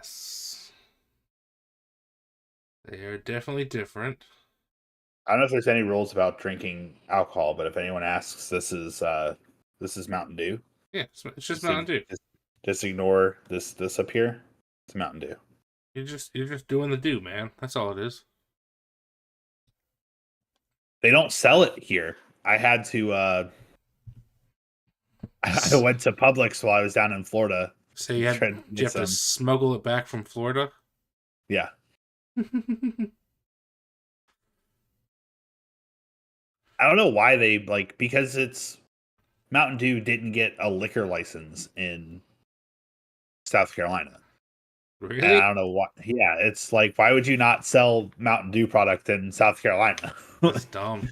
Yes. They are definitely different. I don't know if there's any rules about drinking alcohol, but if anyone asks, this is Mountain Dew. Yeah, it's just Just, Mountain Dew. just ignore this up here. It's Mountain Dew. You're just doing the do, man. That's all it is. They don't sell it here. I had to. I went to Publix while I was down in Florida. So To try to you get have to some. smuggle it back from Florida. Yeah, I don't know why they because it's Mountain Dew didn't get a liquor license in South Carolina. And I Really? don't know what. Yeah, it's like, why would you not sell Mountain Dew product in South Carolina? That's dumb.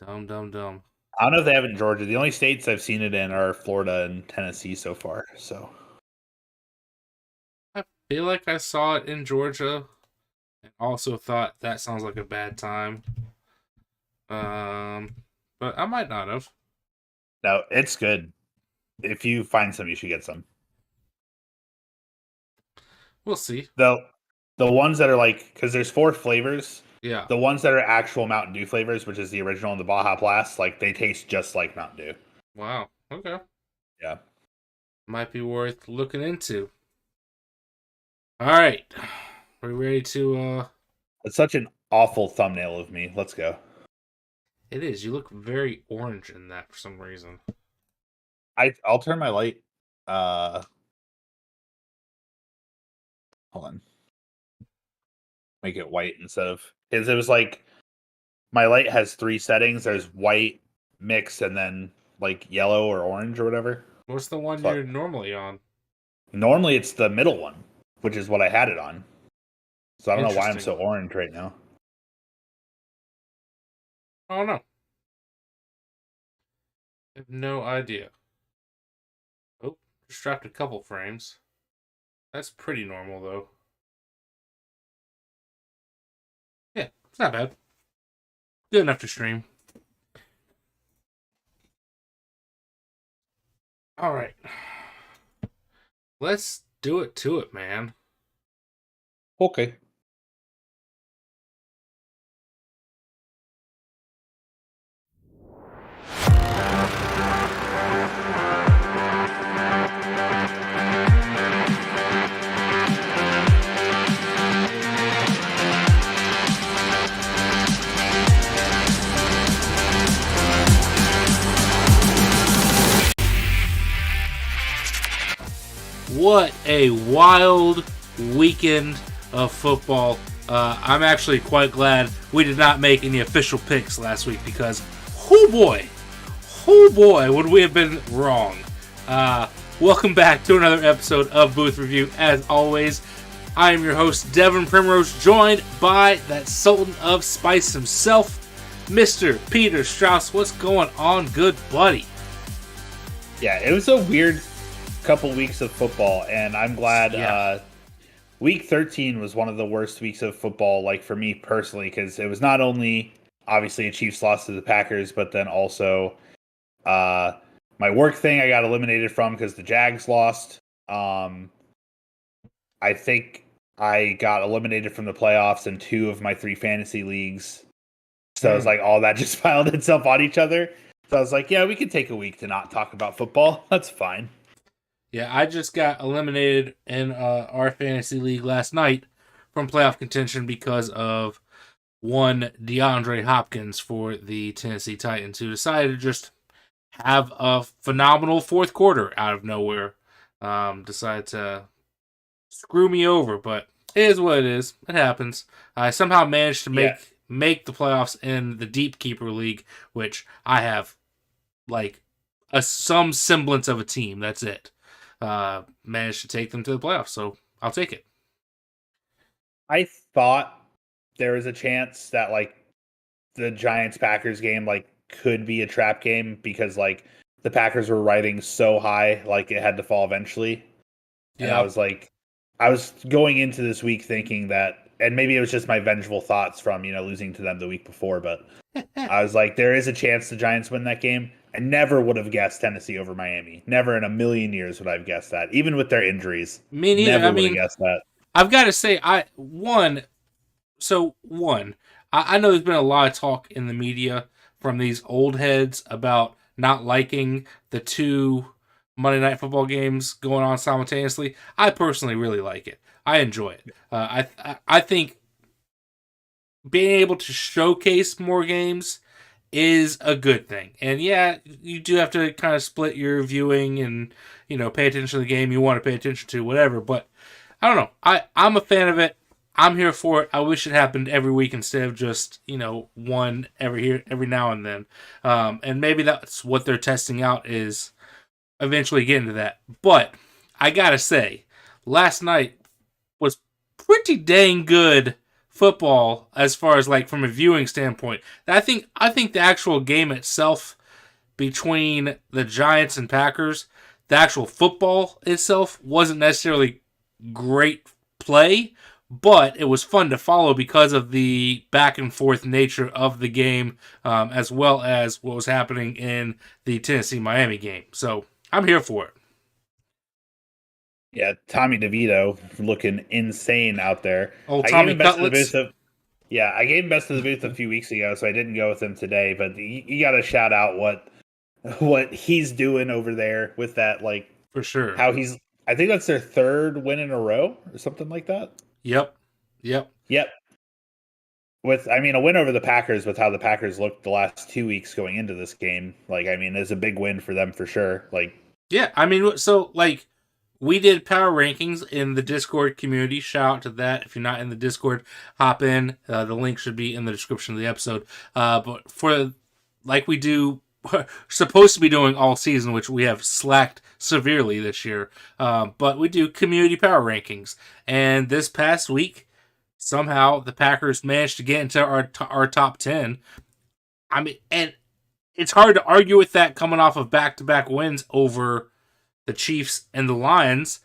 Dumb, dumb, dumb. I don't know if they have it in Georgia. The only states I've seen it in are Florida and Tennessee so far. So I feel like I saw it in Georgia and also thought that sounds like a bad time. But I might not have. no, it's good. If you find some, you should get some. We'll see. The ones that are because there's 4 flavors. Yeah. The ones that are actual Mountain Dew flavors, which is the original and the Baja Blast, they taste just like Mountain Dew. Wow. Okay. Yeah. Might be worth looking into. All right. Are we ready to It's such an awful thumbnail of me. Let's go. It is. You look very orange in that for some reason. I'll turn my light. Hold on. Make it white instead of, because it was my light has 3 settings. There's white, mix, and then yellow or orange or whatever. What's the one So you're normally on? normally it's the middle one, which is what I had it on. So I don't know why I'm Interesting. so orange right now. I don't know. I have no idea. Oh, just dropped a couple frames. That's pretty normal though. Yeah, it's not bad. Good enough to stream. All right. Let's do it to it, man. Okay. What a wild weekend of football. I'm actually quite glad we did not make any official picks last week because, oh boy, would we have been wrong. Welcome back to another episode of Booth Review. As always, I am your host, Devin Primrose, joined by that Sultan of Spice himself, Mr. Peter Strauss. What's going on, good buddy? Yeah, it was a weird couple weeks of football, and I'm glad. Yeah. Week 13 was one of the worst weeks of football, for me personally, because it was not only obviously a Chiefs loss to the Packers, but then also my work thing I got eliminated from because the Jags lost. I think I got eliminated from the playoffs in 2 of my 3 fantasy leagues. So it's all that just piled itself on each other. So I was like, yeah, we can take a week to not talk about football. That's fine. Yeah, I just got eliminated in our fantasy league last night from playoff contention because of one DeAndre Hopkins for the Tennessee Titans, who decided to just have a phenomenal fourth quarter out of nowhere. Decided to screw me over, but it is what it is. It happens. I somehow managed to make the playoffs in the Deep Keeper League, which I have some semblance of a team. That's it. Managed to take them to the playoffs, so I'll take it. I thought there was a chance that the Giants-Packers game could be a trap game because the Packers were riding so high it had to fall eventually. Yeah. And I was going into this week thinking that, and maybe it was just my vengeful thoughts from losing to them the week before, but I was there is a chance the Giants win that game. I never would have guessed Tennessee over Miami. Never in a million years would I have guessed that. Even with their injuries, Me neither. I never would have mean, guessed that. I've got to say, I know there's been a lot of talk in the media from these old heads about not liking the two Monday Night Football games going on simultaneously. I personally really like it. I enjoy it. I think being able to showcase more games is a good thing. And yeah, you do have to kind of split your viewing and pay attention to the game you want to pay attention to, whatever. But I don't know. I'm a fan of it. I'm here for it. I wish it happened every week instead of just one every now and then. And maybe that's what they're testing out, is eventually getting to that. But I gotta say, last night was pretty dang good football as far as like from a viewing standpoint. I think the actual game itself between the Giants and Packers, the actual football itself wasn't necessarily great play, but it was fun to follow because of the back and forth nature of the game, as well as what was happening in the Tennessee-Miami game. So I'm here for it. Yeah, Tommy DeVito looking insane out there. Old Tommy Cutlets. I gave him best of the booth a few weeks ago, so I didn't go with him today. But you got to shout out what he's doing over there with that, like, for sure. I think that's their third win in a row or something like that. Yep. With, I mean, a win over the Packers with how the Packers looked the last 2 weeks going into this game. Like, I mean, it's a big win for them for sure. Like, yeah, I mean, so like we did power rankings in the Discord community. Shout out to that. If you're not in the Discord, hop in. The link should be in the description of the episode. But for like we do, supposed to be doing all season, which we have slacked severely this year. But we do community power rankings, and this past week, somehow the Packers managed to get into our top 10. I mean, and it's hard to argue with that coming off of back-to-back wins over the Chiefs and the Lions,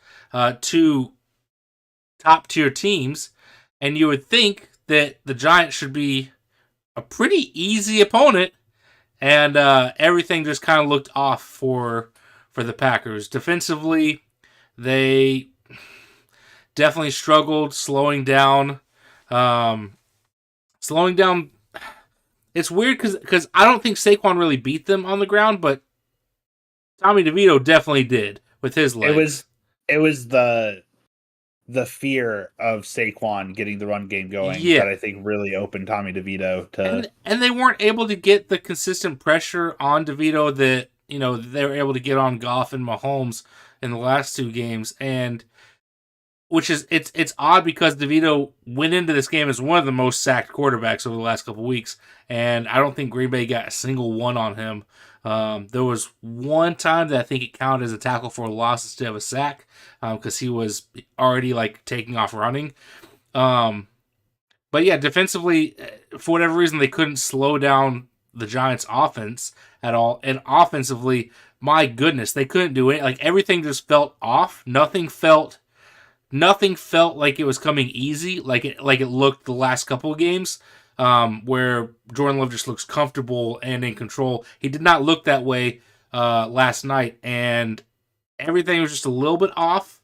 two top-tier teams. And you would think that the Giants should be a pretty easy opponent, and everything just kind of looked off for the Packers. Defensively, they definitely struggled slowing down. It's weird because I don't think Saquon really beat them on the ground, but Tommy DeVito definitely did with his legs. It was the fear of Saquon getting the run game going that I think really opened Tommy DeVito to. And they weren't able to get the consistent pressure on DeVito that they were able to get on Goff and Mahomes in the last two games, and which is it's odd because DeVito went into this game as one of the most sacked quarterbacks over the last couple of weeks, and I don't think Green Bay got a single one on him. There was one time that I think it counted as a tackle for a loss instead of a sack, because he was already like taking off running. But yeah, defensively, for whatever reason, they couldn't slow down the Giants' offense at all. And offensively, my goodness, they couldn't do it. Like everything just felt off. Nothing felt like it was coming easy, like it looked the last couple of games, where Jordan Love just looks comfortable and in control. He did not look that way last night, and everything was just a little bit off.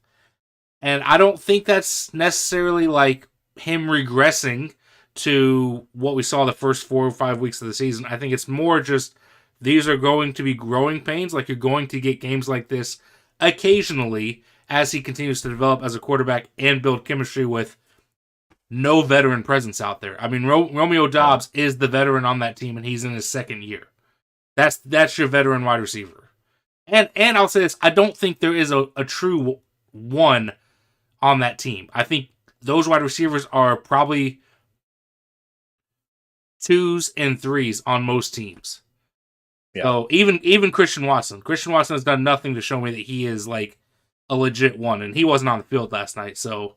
And I don't think that's necessarily like him regressing to what we saw the first 4 or 5 weeks of the season. I think it's more just these are going to be growing pains. Like you're going to get games like this occasionally as he continues to develop as a quarterback and build chemistry with no veteran presence out there. I mean, Romeo Doubs is the veteran on that team, and he's in his second year. That's your veteran wide receiver. And I'll say this, I don't think there is a true one on that team. I think those wide receivers are probably 2s and 3s on most teams. Yeah. So even Christian Watson has done nothing to show me that he is like a legit one, and he wasn't on the field last night. So,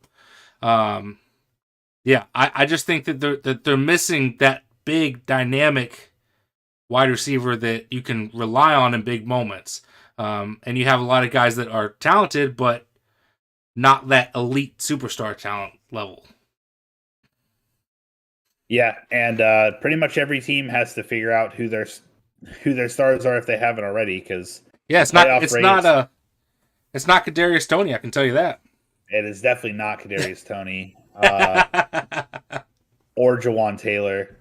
yeah, I just think that they're missing that big dynamic wide receiver that you can rely on in big moments. And you have a lot of guys that are talented, but not that elite superstar talent level. Yeah, and pretty much every team has to figure out who their who their stars are if they haven't already, because Yeah, the playoff race, it's not Kadarius Toney. I can tell you that. it is definitely not Kadarius Toney or Jawan Taylor.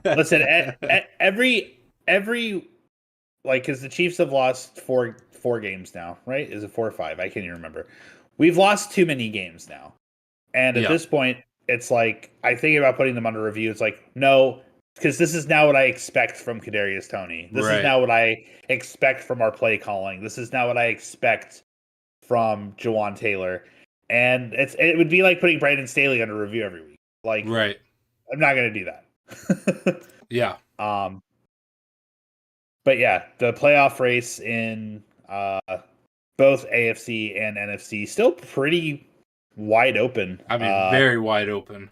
Listen, every like, because the Chiefs have lost four games now, right? Is it 4 or 5? I can't even remember. We've lost too many games now, and at Yeah, this point, it's like I think about putting them under review. It's like no, because this is now what I expect from Kadarius Toney. This is right, now what I expect from our play calling. This is now what I expect from Jawan Taylor, and it would be like putting Brandon Staley under review every week. Like right. I'm not going to do that. Yeah, um, but yeah, the playoff race in both AFC and NFC still pretty wide open. I mean, very wide open.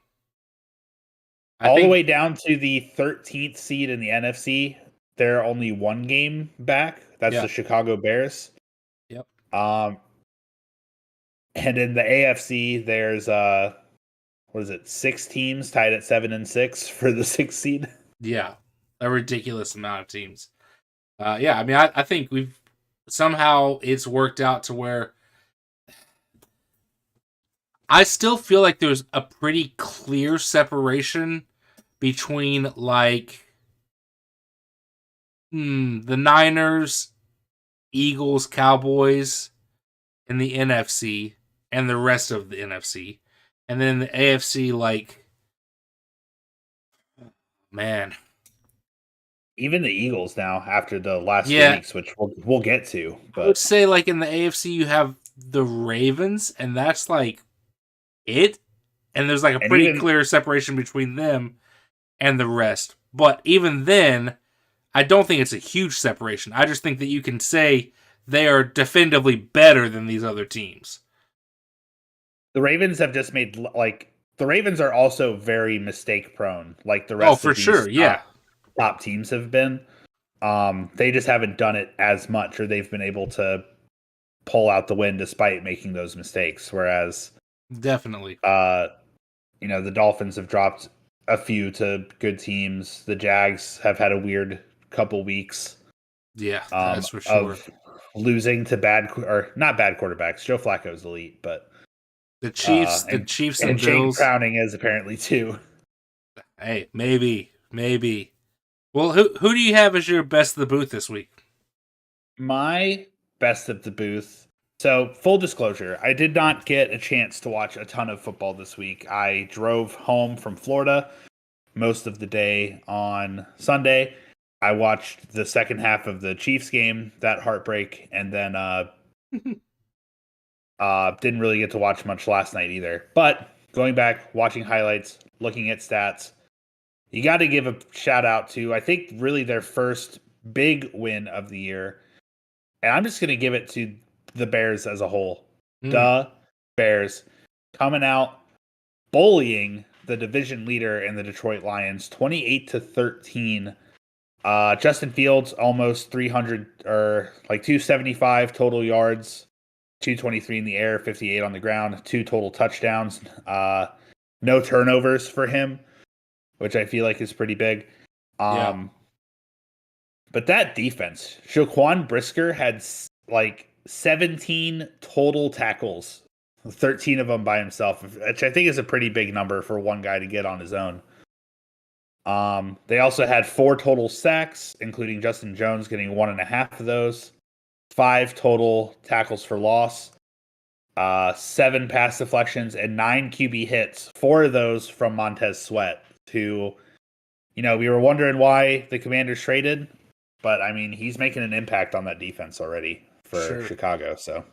I All the think. way down to the 13th seed in the NFC. They're only one game back. That's Yeah. the Chicago Bears. Yep. Um, and in the AFC, there's what is it? 6 teams tied at 7-6 for the 6th seed. Yeah, a ridiculous amount of teams. Yeah, I mean, I think we've somehow it's worked out to where I still feel like there's a pretty clear separation between like the Niners, Eagles, Cowboys in the NFC and the rest of the NFC. And then the AFC, like, man. Even the Eagles now after the last 2 Yeah, weeks, which we'll get to. I would But say, like, in the AFC, you have the Ravens, and that's like it. And there's like a and pretty even clear separation between them and the rest. But even then, I don't think it's a huge separation. I just think that you can say they are definitively better than these other teams. the Ravens have just made like the Ravens are also very mistake prone, like the Oh, rest for of these sure. Yeah. top teams have been. They just haven't done it as much, or they've been able to pull out the win despite making those mistakes. Whereas, Definitely. the Dolphins have dropped a few to good teams. The Jags have had a weird couple weeks Yeah, that's for sure. of losing to or not bad quarterbacks. Joe Flacco's elite, but The Chiefs, and and Jake Bills. Browning is apparently too. Hey, maybe. Well, who do you have as your best of the booth this week? My best of the booth. So, full disclosure, I did not get a chance to watch a ton of football this week. I drove home from Florida most of the day on Sunday. I watched the second half of the Chiefs game, that heartbreak, and then didn't really get to watch much last night either. But going back, watching highlights, looking at stats, you got to give a shout out to, I think, really their first big win of the year. And I'm just going to give it to the Bears as a whole. The Bears coming out, bullying the division leader in the Detroit Lions 28-13. Justin Fields almost 300 or like 275 total yards, 223 in the air, 58 on the ground, 2 total touchdowns. No turnovers for him, which I feel like is pretty big. Yeah. But that defense, Shaquan Brisker had like 17 total tackles, 13 of them by himself, which I think is a pretty big number for one guy to get on his own. They also had 4 total sacks, including Justin Jones getting 1.5 of those, 5 total tackles for loss, 7 pass deflections, and 9 QB hits. 4 of those from Montez Sweat, who, we were wondering why the Commanders traded, but I mean, he's making an impact on that defense already for Chicago. So,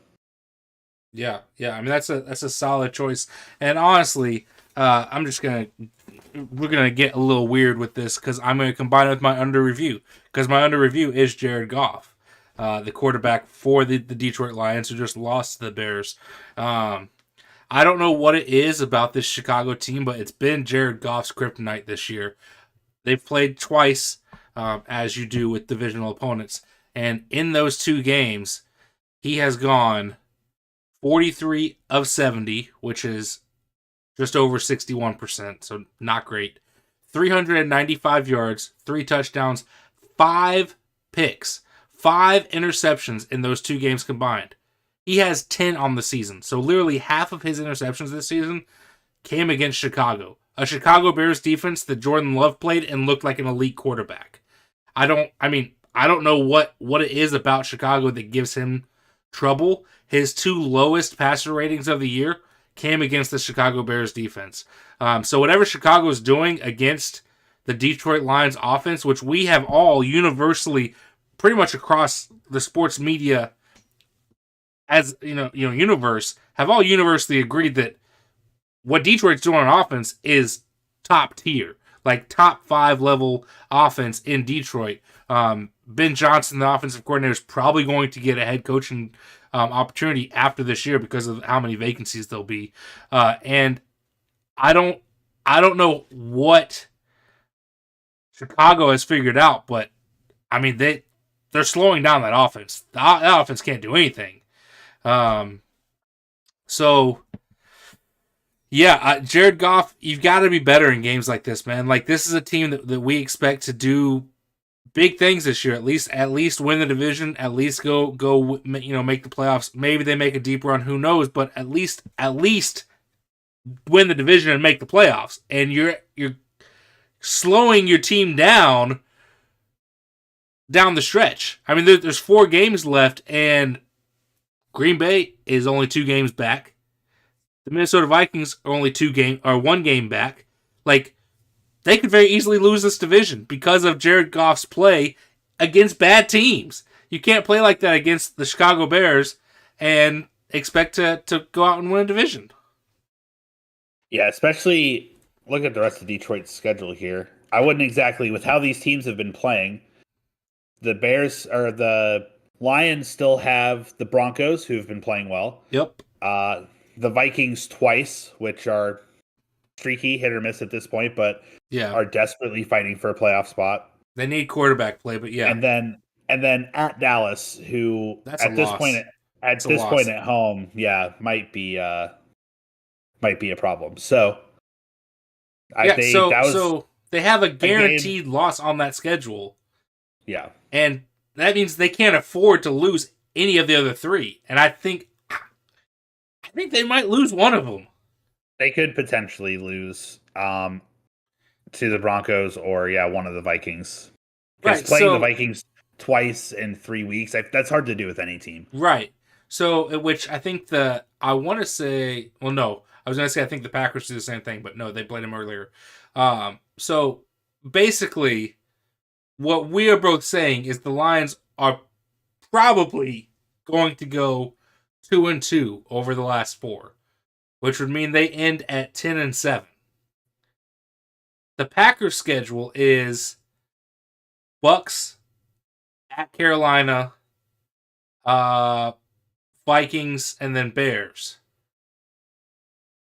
yeah. I mean, that's a solid choice. And honestly, we're gonna get a little weird with this because I'm gonna combine it with my under review because my under review is Jared Goff, the quarterback for the Detroit Lions who just lost to the Bears. I don't know what it is about this Chicago team, but it's been Jared Goff's kryptonite this year. They've played twice, as you do with divisional opponents, and in those 2 games, he has gone 43 of 70, which is just over 61%, so not great. 395 yards, 3 touchdowns, 5 picks, 5 interceptions in those 2 games combined. He has 10 on the season. So literally half of his interceptions this season came against Chicago. A Chicago Bears defense that Jordan Love played and looked like an elite quarterback. I don't know what it is about Chicago that gives him trouble. His 2 lowest passer ratings of the year came against the Chicago Bears defense. So whatever Chicago's doing against the Detroit Lions offense, which we have all universally, pretty much across the sports media, as universe, have all universally agreed that what Detroit's doing on offense is top tier, like top 5 level offense in Detroit. Ben Johnson, the offensive coordinator, is probably going to get a head coaching opportunity after this year because of how many vacancies there'll be. And I don't know what Chicago has figured out, but I mean they're slowing down that offense. That offense can't do anything. So yeah, Jared Goff, you've got to be better in games like this, man. Like, this is a team that we expect to do big things this year. At least win the division. At least go make the playoffs. Maybe they make a deep run. Who knows? But at least win the division and make the playoffs. And you're slowing your team down the stretch. I mean, there's 4 games left, and Green Bay is only 2 games back. The Minnesota Vikings are only 1 game back. Like, they could very easily lose this division because of Jared Goff's play against bad teams. You can't play like that against the Chicago Bears and expect to go out and win a division. Yeah, especially look at the rest of Detroit's schedule here. I wouldn't exactly, with how these teams have been playing, the Bears or the Lions still have the Broncos, who have been playing well. Yep. The Vikings twice, which are streaky, hit or miss at this point, but are desperately fighting for a playoff spot. They need quarterback play, but yeah. And then at Dallas, who at this point at home, might be a problem. So so they have a guaranteed loss on that schedule. Yeah. And that means they can't afford to lose any of the other 3. And I think they might lose one of them. They could potentially lose to the Broncos or one of the Vikings. Because playing the Vikings twice in 3 weeks, that's hard to do with any team. Right. So, which I think I want to say, well, no, I was going to say I think the Packers do the same thing, but no, they played them earlier. So basically, what we are both saying is the Lions are probably going to go 2-2 over the last 4, which would mean they end at 10-7. The Packers' schedule is Bucks at Carolina, Vikings, and then Bears.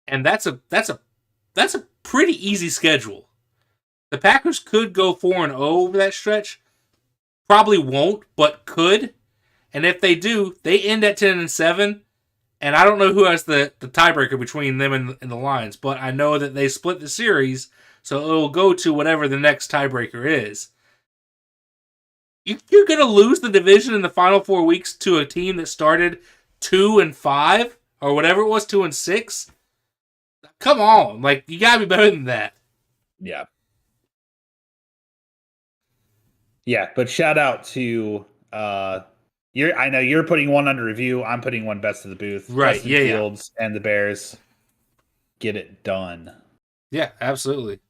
And that's a pretty easy schedule. The Packers could go 4-0 over that stretch. Probably won't, but could. And if they do, they end at 10-7. And I don't know who has the tiebreaker between them and the Lions, but I know that they split the series, so it'll go to whatever the next tiebreaker is. You're going to lose the division in the final 4 weeks to a team that started 2-5 or whatever it was, 2-6. Come on, like, you got to be better than that. Yeah. Yeah, but shout out to I know you're putting one under review. I'm putting one best of the booth. Right. Justin Fields and the Bears get it done. Yeah, absolutely.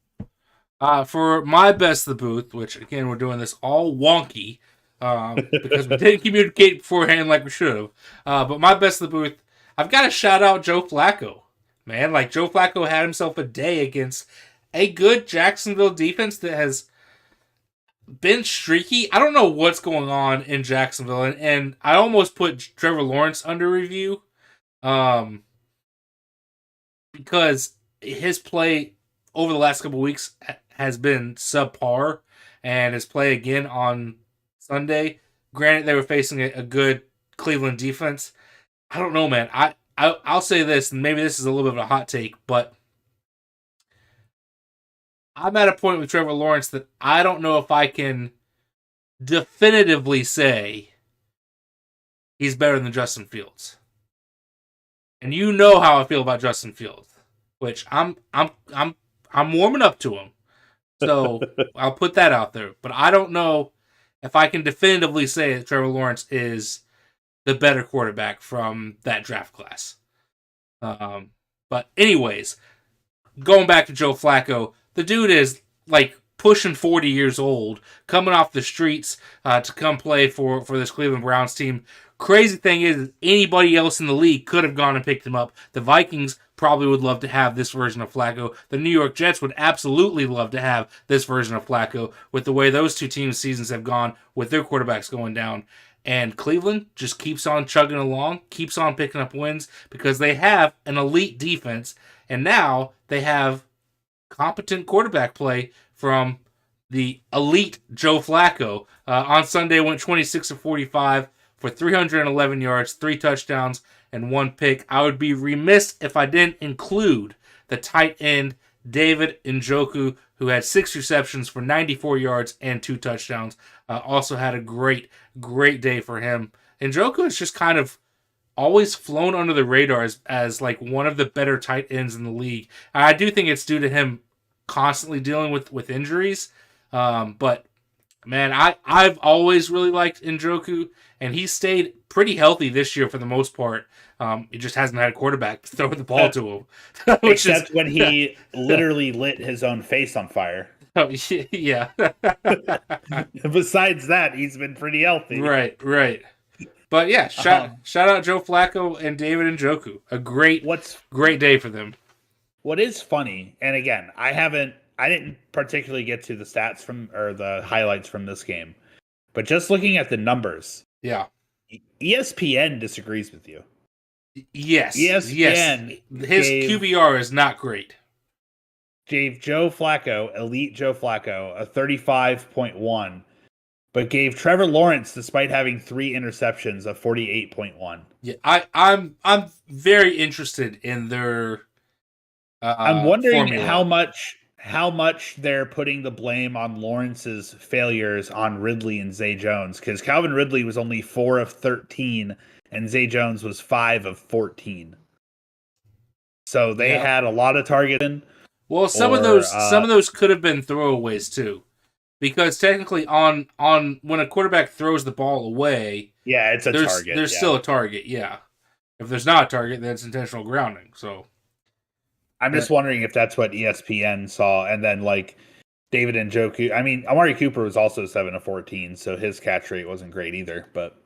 For my best of the booth, which again we're doing this all wonky because we didn't communicate beforehand like we should have. But my best of the booth, I've got to shout out Joe Flacco. Man, like Joe Flacco had himself a day against a good Jacksonville defense that has been streaky. I don't know what's going on in Jacksonville, and I almost put Trevor Lawrence under review because his play over the last couple of weeks has been subpar, and his play again on Sunday. Granted, they were facing a good Cleveland defense. I don't know, man. I'll say this, and maybe this is a little bit of a hot take, but I'm at a point with Trevor Lawrence that I don't know if I can definitively say he's better than Justin Fields. And you know how I feel about Justin Fields, which I'm warming up to him. So I'll put that out there. But I don't know if I can definitively say that Trevor Lawrence is the better quarterback from that draft class. But anyways, going back to Joe Flacco, the dude is like pushing 40 years old, coming off the streets to come play for this Cleveland Browns team. Crazy thing is, anybody else in the league could have gone and picked him up. The Vikings probably would love to have this version of Flacco. The New York Jets would absolutely love to have this version of Flacco with the way those two teams' seasons have gone with their quarterbacks going down. And Cleveland just keeps on chugging along, keeps on picking up wins because they have an elite defense, and now they have competent quarterback play from the elite Joe Flacco. On Sunday, went 26-45 for 311 yards, 3 touchdowns, and 1 pick. I would be remiss if I didn't include the tight end David Njoku, who had 6 receptions for 94 yards and 2 touchdowns. Also had a great day for him. Njoku has just kind of always flown under the radar as like one of the better tight ends in the league. I do think it's due to him constantly dealing with injuries. But man, I've always really liked Njoku, and he's stayed pretty healthy this year for the most part. He just hasn't had a quarterback to throw the ball to him. Except when he literally lit his own face on fire. Oh, yeah. Besides that, he's been pretty healthy. Right. But yeah, shout out Joe Flacco and David Njoku. A great day for them. What is funny, and again, I didn't particularly get to the stats or the highlights from this game, but just looking at the numbers, yeah, ESPN disagrees with you. Yes, ESPN, his QBR is not great. Gave Joe Flacco, elite Joe Flacco, a 35.1, but gave Trevor Lawrence, despite having 3 interceptions, a 48.1. Yeah, I'm very interested in their. I'm wondering formula. how much they're putting the blame on Lawrence's failures on Ridley and Zay Jones, because Calvin Ridley was only 4 of 13 and Zay Jones was 5 of 14. So they had a lot of targeting. Well, some of those could have been throwaways too, because technically on when a quarterback throws the ball away, it's a target. There's still a target. Yeah, if there's not a target, then it's intentional grounding. So I'm just wondering if that's what ESPN saw, and then like David Njoku. I mean, Amari Cooper was also 7 of 14, so his catch rate wasn't great either. But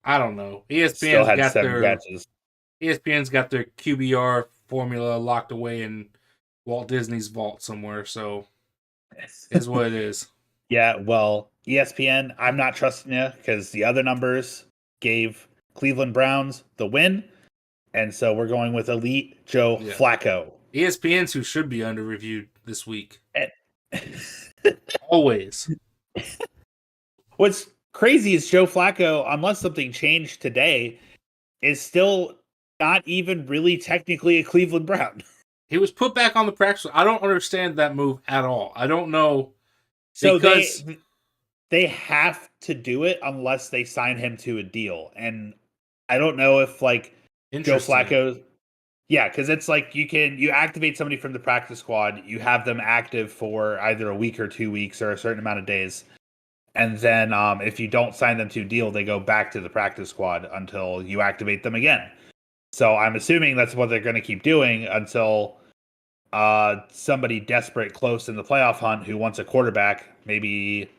I don't know. Still had 7 catches. ESPN's got their QBR formula locked away in Walt Disney's vault somewhere, so is what it is. Yeah, well, ESPN, I'm not trusting you because the other numbers gave Cleveland Browns the win, and so we're going with elite Joe Flacco. ESPN's who should be under reviewed this week. Always. What's crazy is Joe Flacco, unless something changed today, is still not even really technically a Cleveland Brown. He was put back on the practice. I don't understand that move at all. I don't know. So they have to do it unless they sign him to a deal. And I don't know if like Joe Flacco. Yeah, because it's like you activate somebody from the practice squad, you have them active for either a week or 2 weeks or a certain amount of days. And then if you don't sign them to a deal, they go back to the practice squad until you activate them again. So I'm assuming that's what they're going to keep doing until somebody desperate close in the playoff hunt who wants a quarterback. Maybe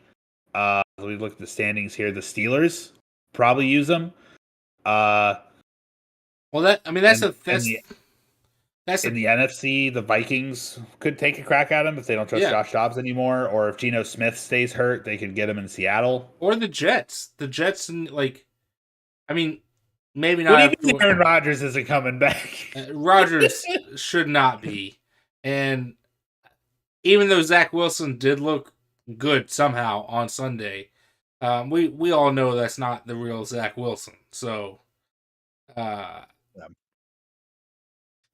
we look at the standings here. The Steelers probably use them. Well, that's in the NFC. The Vikings could take a crack at him if they don't trust Josh Dobbs anymore, or if Geno Smith stays hurt, they could get him in Seattle or the Jets. The Jets, maybe not. What do you mean Aaron Rodgers isn't coming back? Rodgers should not be. And even though Zach Wilson did look good somehow on Sunday, we all know that's not the real Zach Wilson. So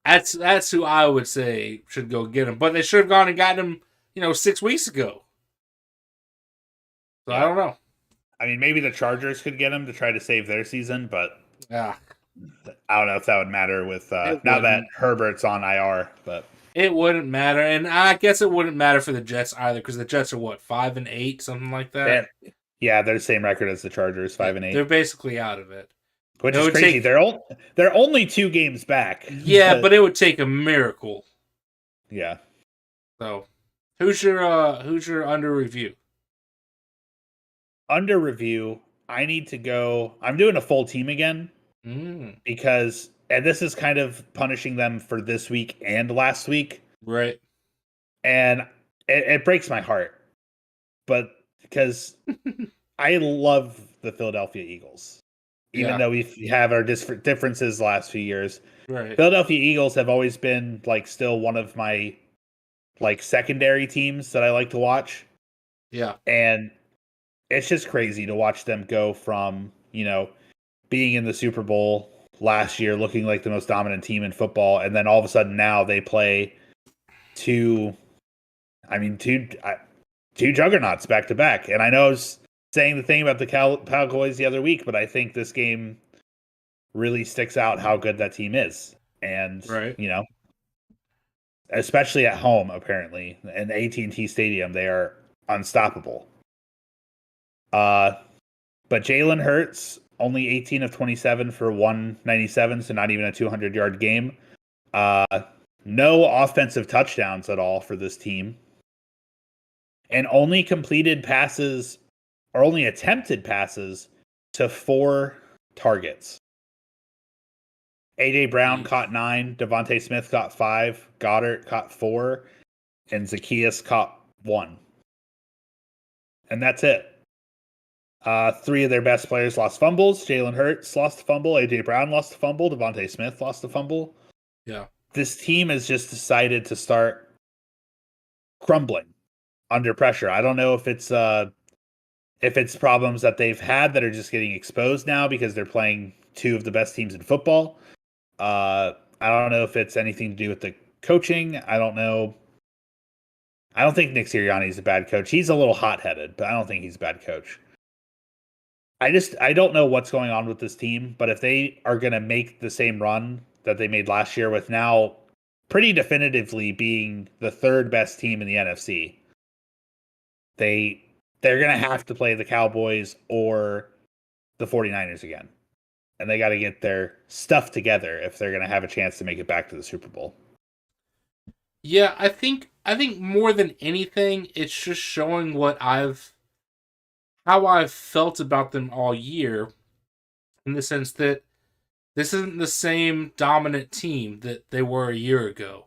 that's who I would say should go get him. But they should have gone and gotten him, 6 weeks ago. So I don't know. I mean, maybe the Chargers could get him to try to save their season, but Yeah, I don't know if that would matter with it now that wouldn't. Herbert's on IR. But It wouldn't matter, and I guess it wouldn't matter for the Jets either, because the Jets are what 5-8, something like that. yeah, they're the same record as the Chargers, Yeah, 5-8, they're basically out of it. which It is would crazy. take, They're only 2 games back. yeah, but it would take a miracle. Yeah, So, who's your under review? under review. I need to go. I'm doing a full team again because, and this is kind of punishing them for this week and last week, Right. and it breaks my heart, but because I love the Philadelphia Eagles, even though we have our differences the last few years. Right. Philadelphia Eagles have always been like still one of my like secondary teams that I like to watch. Yeah. And it's just crazy to watch them go from, being in the Super Bowl last year, looking like the most dominant team in football, and then all of a sudden now they play two juggernauts back to back. And I know I was saying the thing about the Cowboys the other week, but I think this game really sticks out how good that team is. And, Right. especially at home, apparently, in the AT&T Stadium, they are unstoppable. But Jalen Hurts, only 18 of 27 for 197, so not even a 200-yard game. No offensive touchdowns at all for this team. And only completed passes, or only attempted passes, to 4 targets. A.J. Brown caught 9, Devontae Smith caught 5, Goddard caught 4, and Zacchaeus caught 1. And that's it. 3 of their best players lost fumbles. Jalen Hurts lost a fumble. A.J. Brown lost a fumble. Devontae Smith lost a fumble. Yeah. This team has just decided to start crumbling under pressure. I don't know if it's problems that they've had that are just getting exposed now because they're playing 2 of the best teams in football. I don't know if it's anything to do with the coaching. I don't know. I don't think Nick Sirianni is a bad coach. He's a little hot-headed, but I don't think he's a bad coach. I don't know what's going on with this team, but if they are going to make the same run that they made last year with now pretty definitively being the 3rd best team in the NFC, they're going to have to play the Cowboys or the 49ers again. And they got to get their stuff together if they're going to have a chance to make it back to the Super Bowl. Yeah, I think more than anything, it's just showing how I've felt about them all year, in the sense that this isn't the same dominant team that they were a year ago,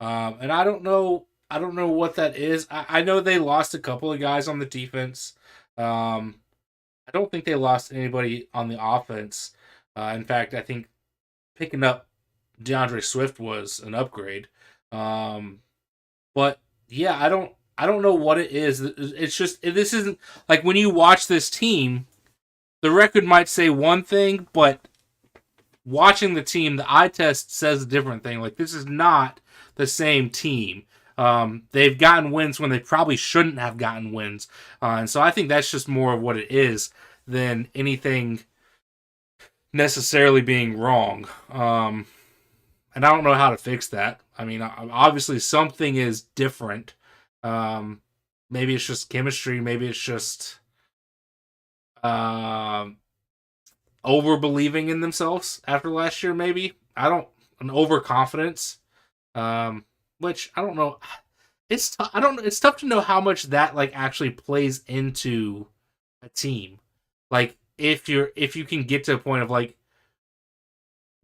and I don't know what that is. I know they lost a couple of guys on the defense. I don't think they lost anybody on the offense. In fact, I think picking up DeAndre Swift was an upgrade. But yeah, I don't know what it is. It's just, this isn't like when you watch this team, the record might say one thing, but watching the team, the eye test says a different thing. Like, this is not the same team. They've gotten wins when they probably shouldn't have gotten wins. And so I think that's just more of what it is than anything necessarily being wrong. And I don't know how to fix that. I mean, obviously something is different. Maybe it's just chemistry. Maybe it's just over believing in themselves after last year. Maybe an overconfidence. Which I don't know. It's It's tough to know how much that like actually plays into a team. Like if you can get to a point of like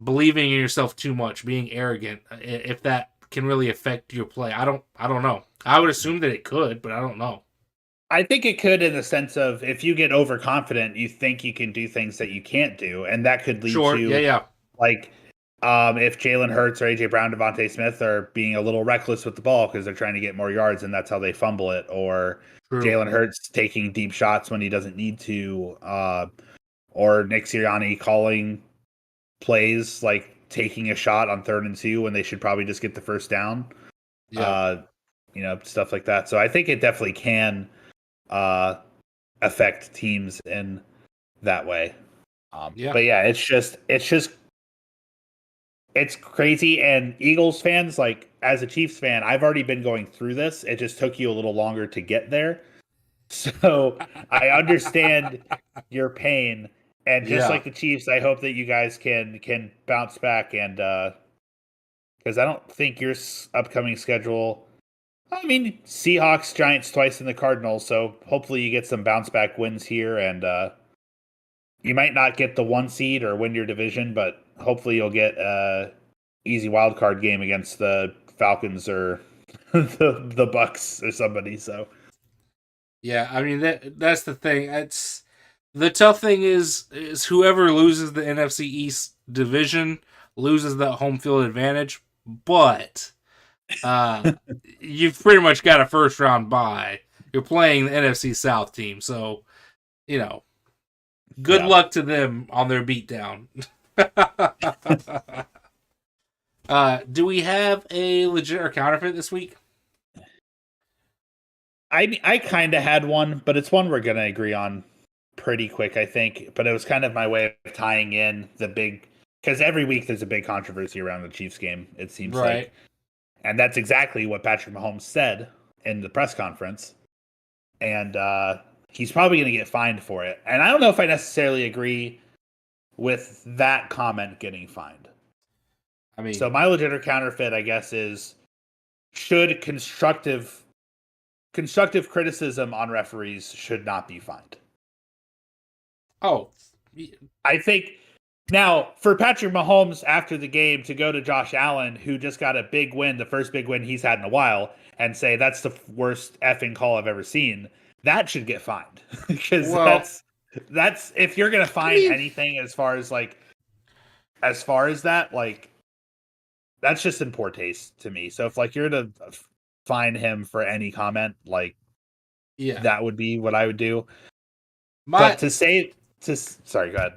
believing in yourself too much, being arrogant, if that can really affect your play. I don't know. I would assume that it could, but I don't know. I think it could, in the sense of if you get overconfident, you think you can do things that you can't do, and that could lead to like if Jalen Hurts or AJ Brown, Devontae Smith are being a little reckless with the ball because they're trying to get more yards, and that's how they fumble it, or Jalen Hurts taking deep shots when he doesn't need to, or Nick Sirianni calling plays like taking a shot on 3rd and 2 when they should probably just get the first down. Yeah. Stuff like that. So I think it definitely can affect teams in that way. Yeah. But yeah, it's crazy. And Eagles fans, like as a Chiefs fan, I've already been going through this. It just took you a little longer to get there. So I understand your pain. And just Yeah. like the Chiefs, I hope that you guys can bounce back and because I don't think your upcoming schedule. I mean, Seahawks, Giants twice, in the Cardinals. So hopefully you get some bounce back wins here, and you might not get the 1 seed or win your division, but hopefully you'll get a easy wild card game against the Falcons or the Bucks or somebody. So Yeah, I mean that's the thing. It's the tough thing is whoever loses the NFC East division loses that home field advantage, but you've pretty much got a first round bye. You're playing the NFC South team, so good luck to them on their beatdown. Do we have a legit or counterfeit this week? I kind of had one, but it's one we're gonna agree on pretty quick, I think. But it was kind of my way of tying in the big, because every week there's a big controversy around the Chiefs game. It seems like, and that's exactly what Patrick Mahomes said in the press conference, and he's probably gonna get fined for it. And I don't know if I necessarily agree with that comment getting fined. I mean, so my legit or counterfeit, I guess, is should constructive criticism on referees should not be fined. Oh, I think now for Patrick Mahomes after the game to go to Josh Allen, who just got a big win, the first big win he's had in a while, and say that's the worst effing call I've ever seen, that should get fined. Because that's if you're gonna fine anything as far as that, like that's just in poor taste to me. So if like you're to fine him for any comment, like that would be what I would do. But sorry, go ahead.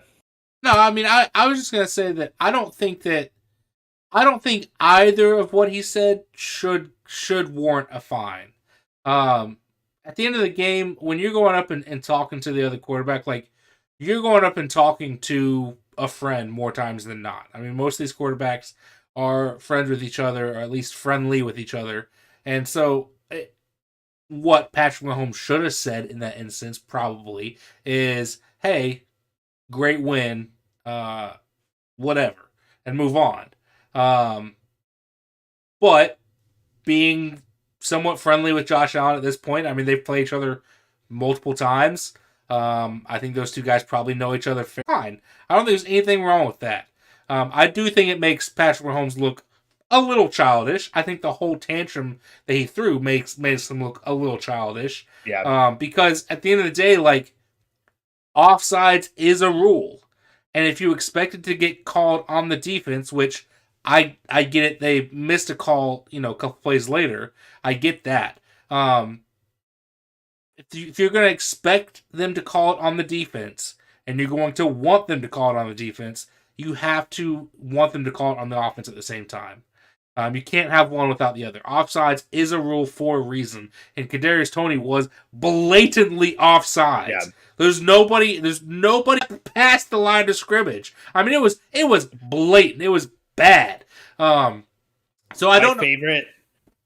No, I mean I was just gonna say that I don't think either of what he said should warrant a fine. At the end of the game, when you're going up and talking to the other quarterback, like you're going up and talking to a friend more times than not. I mean, most of these quarterbacks are friends with each other, or at least friendly with each other. And so what Patrick Mahomes should have said in that instance probably is, hey, great win, whatever, and move on. But being somewhat friendly with Josh Allen at this point, I mean, they've played each other multiple times. I think those two guys probably know each other fine. I don't think there's anything wrong with that. I do think it makes Patrick Mahomes look a little childish. I think the whole tantrum that he threw makes him look a little childish. Yeah. Because at the end of the day, like, offsides is a rule. And if you expect it to get called on the defense, which I get it, they missed a call, a couple plays later. I get that. If you're going to expect them to call it on the defense, and you're going to want them to call it on the defense, you have to want them to call it on the offense at the same time. You can't have one without the other. Offsides is a rule for a reason, and Kadarius Toney was blatantly offsides. Yeah. There's nobody past the line of scrimmage. I mean, it was blatant. It was bad. So I don't know. Favorite.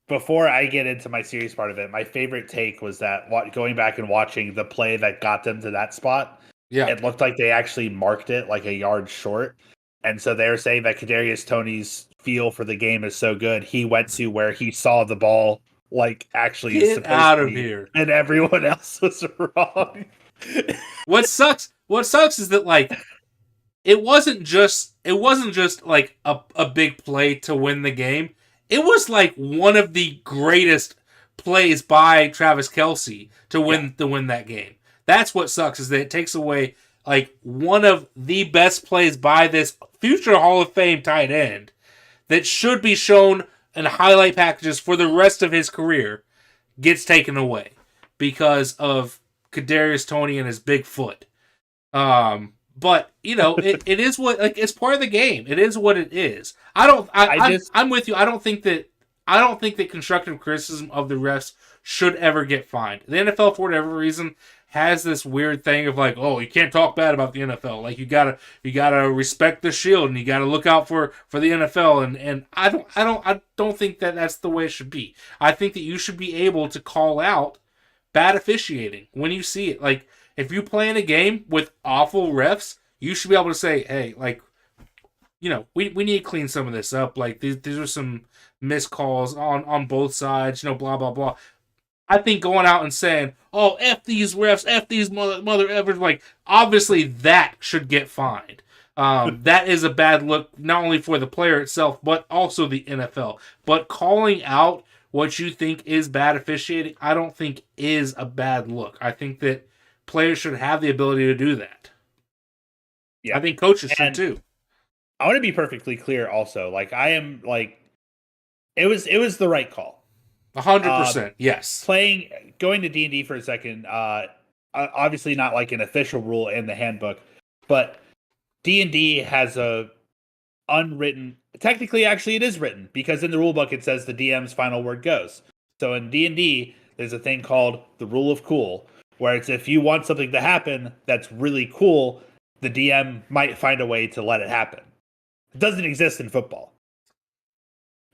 Before I get into my serious part of it, my favorite take was that going back and watching the play that got them to that spot. Yeah, it looked like they actually marked it like a yard short, and so they were saying that Kadarius Toney's feel for the game is so good. He went to where he saw the ball like actually get out of here, and everyone else was wrong. What sucks is that like it wasn't just like a big play to win the game. It was like one of the greatest plays by Travis Kelce to win that game. That's what sucks, is that it takes away like one of the best plays by this future Hall of Fame tight end that should be shown in highlight packages for the rest of his career, gets taken away because of Kadarius Toney and his big foot. But it is what, like, it's part of the game. It is what it is. I'm with you. I don't think that constructive criticism of the refs should ever get fined. The NFL, for whatever reason, has this weird thing of like, oh, you can't talk bad about the NFL. Like you gotta respect the shield and you gotta look out for the NFL. And I don't think that that's the way it should be. I think that you should be able to call out bad officiating when you see it. Like if you play in a game with awful refs, you should be able to say, hey, like, we need to clean some of this up. Like these are some missed calls on both sides, blah blah blah. I think going out and saying, "Oh, f these refs, f these mother effers," like obviously that should get fined. That is a bad look not only for the player itself but also the NFL. But calling out what you think is bad officiating, I don't think is a bad look. I think that players should have the ability to do that. Yeah, I think coaches should too. I want to be perfectly clear also. Like I am like it was the right call. 100%, yes. Going to D&D for a second, obviously not like an official rule in the handbook, but D&D has a unwritten, technically actually it is written, because in the rule book it says the DM's final word goes. So in D&D, there's a thing called the rule of cool, where it's if you want something to happen that's really cool, the DM might find a way to let it happen. It doesn't exist in football.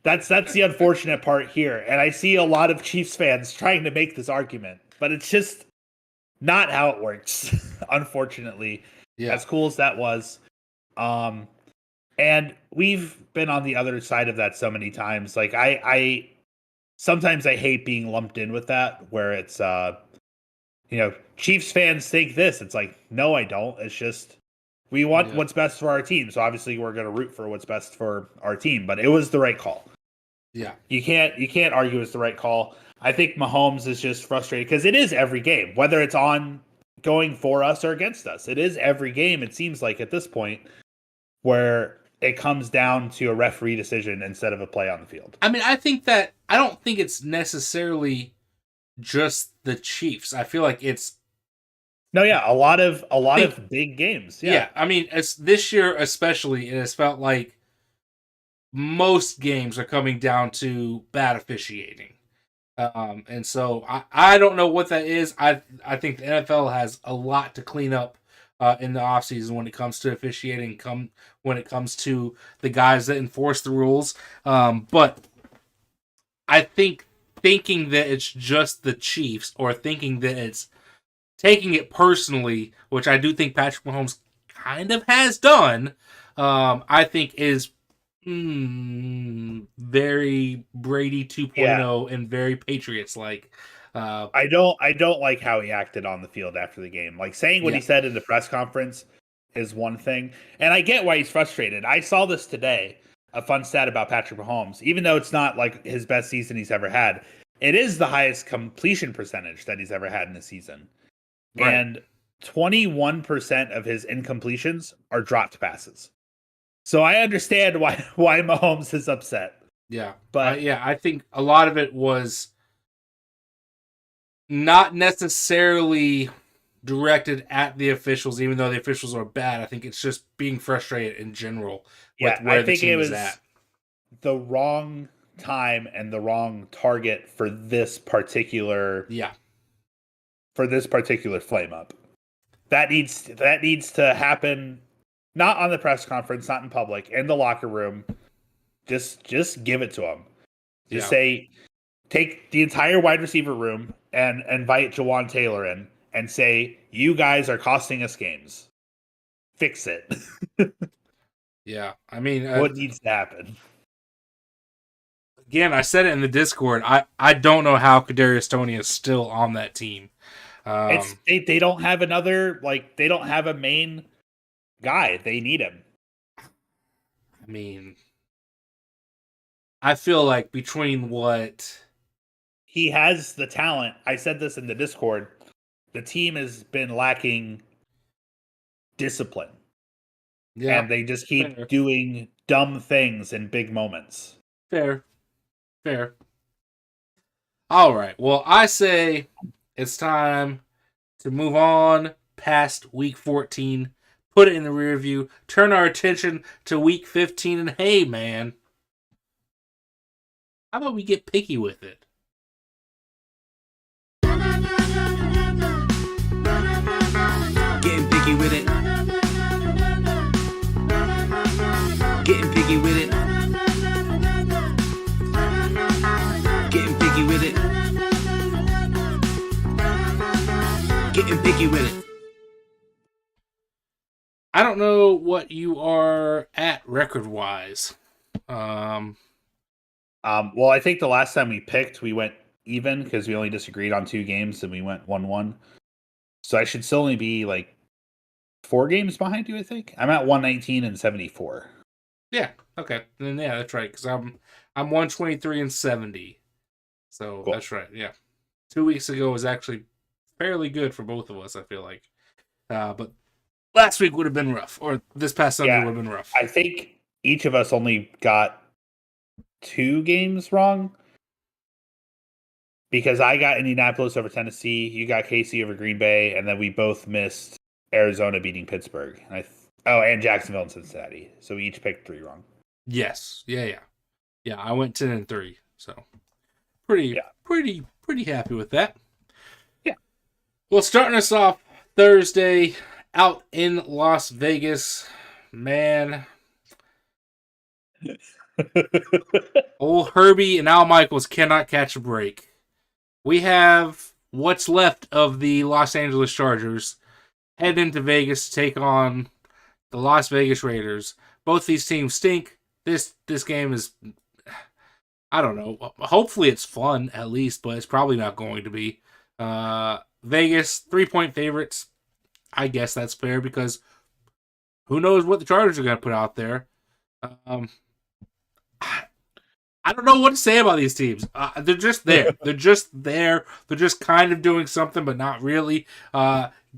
That's the unfortunate part here. And I see a lot of Chiefs fans trying to make this argument, but it's just not how it works, unfortunately. Yeah. As cool as that was. And we've been on the other side of that so many times. Like I sometimes I hate being lumped in with that, where it's Chiefs fans think this. It's like, no, I don't. It's just we want what's best for our team. So obviously we're going to root for what's best for our team, but it was the right call. Yeah. You can't argue it's the right call. I think Mahomes is just frustrated because it is every game, whether it's on going for us or against us. It is every game, it seems like at this point, where it comes down to a referee decision instead of a play on the field. I mean, I don't think it's necessarily just the Chiefs. I feel like it's a lot of big games. Yeah. I mean, this year especially, it has felt like most games are coming down to bad officiating. And so I don't know what that is. I think the NFL has a lot to clean up in the offseason when it comes to officiating, when it comes to the guys that enforce the rules. But I think thinking that it's just the Chiefs or thinking that it's taking it personally, which I do think Patrick Mahomes kind of has done, I think is very Brady 2.0 and very Patriots-like. I don't like how he acted on the field after the game. Like saying what he said in the press conference is one thing, and I get why he's frustrated. I saw this today, a fun stat about Patrick Mahomes. Even though it's not like his best season he's ever had, it is the highest completion percentage that he's ever had in a season. Right. And 21% of his incompletions are dropped passes. So I understand why Mahomes is upset. Yeah. But I think a lot of it was not necessarily directed at the officials, even though the officials are bad. I think it's just being frustrated in general with where the team is at. The wrong time and the wrong target for this particular flame up. That needs to happen. Not on the press conference, not in public, in the locker room. Just give it to them. Just say, take the entire wide receiver room and invite Jawan Taylor in and say, you guys are costing us games. Fix it. Yeah, I mean, what needs to happen? Again, I said it in the Discord. I don't know how Kadarius Toney is still on that team. They don't have another, they don't have a main guy. They need him. I mean, I feel like between what he has the talent, I said this in the Discord, the team has been lacking discipline. Yeah. And they just keep doing dumb things in big moments. Fair. All right. Well, I say it's time to move on past week 14. Put it in the rear view, turn our attention to week 15, and hey, man, how about we get picky with it? picky with it. Getting picky with it. Getting picky with it. I don't know what you are at record-wise. Well, I think the last time we picked, we went even because we only disagreed on 2 games and we went 1-1. So I should still only be like 4 games behind you, I think. I'm at 119 and 74. Yeah, okay. Then yeah, that's right. Because I'm 123 and 70. So Cool. That's right. Yeah, 2 weeks ago was actually fairly good for both of us. I feel like, but last week would have been rough, or this past Sunday would have been rough. I think each of us only got 2 games wrong. Because I got Indianapolis over Tennessee, you got KC over Green Bay, and then we both missed Arizona beating Pittsburgh. And Jacksonville and Cincinnati. So we each picked 3 wrong. Yes. Yeah. I went 10 and 3. So pretty happy with that. Yeah. Well, starting us off Thursday out in Las Vegas, man. Old Herbie and Al Michaels cannot catch a break. We have what's left of the Los Angeles Chargers head into Vegas to take on the Las Vegas Raiders. Both these teams stink. This game is, I don't know. Hopefully it's fun at least, but it's probably not going to be. Vegas 3-point favorites. I guess that's fair because who knows what the Chargers are going to put out there. I don't know what to say about these teams. They're just there. They're just there. They're just kind of doing something, but not really.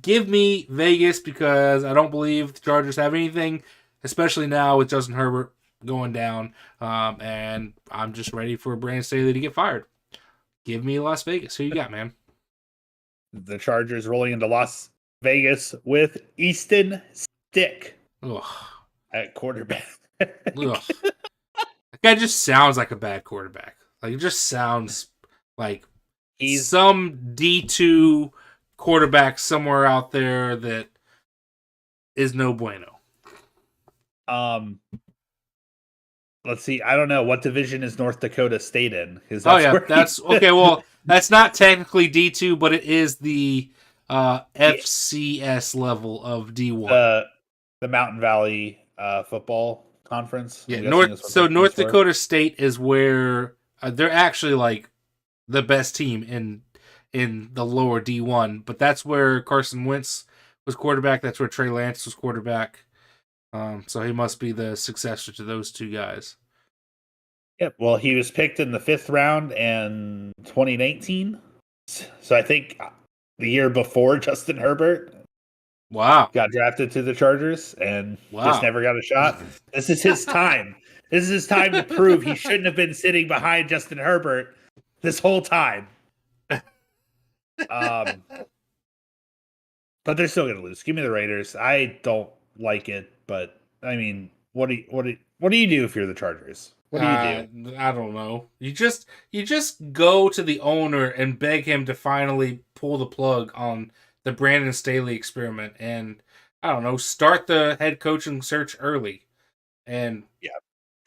Give me Vegas because I don't believe the Chargers have anything, especially now with Justin Herbert going down. And I'm just ready for Brandon Staley to get fired. Give me Las Vegas. Who you got, man? The Chargers rolling into Las Vegas with Easton Stick at quarterback. Ugh. That guy just sounds like a bad quarterback. Like, it just sounds like he's some D2 quarterback somewhere out there that is no bueno. Let's see. I don't know. What division is North Dakota State in? That's okay. Well, that's not technically D2, but it is the FCS level of D1. The Mountain Valley football conference. Yeah, North Dakota State is where they're actually like the best team in the lower D1, but that's where Carson Wentz was quarterback. That's where Trey Lance was quarterback. So he must be the successor to those 2 guys. Yep. Well, he was picked in the 5th round in 2019. So I think the year before Justin Herbert got drafted to the Chargers and just never got a shot. This is his time. This is his time to prove he shouldn't have been sitting behind Justin Herbert this whole time. But they're still going to lose. Give me the Raiders. I don't like it, but I mean, what do you do if you're the Chargers? What do you do? I don't know. You just go to the owner and beg him to finally pull the plug on the Brandon Staley experiment, and I don't know, start the head coaching search early, and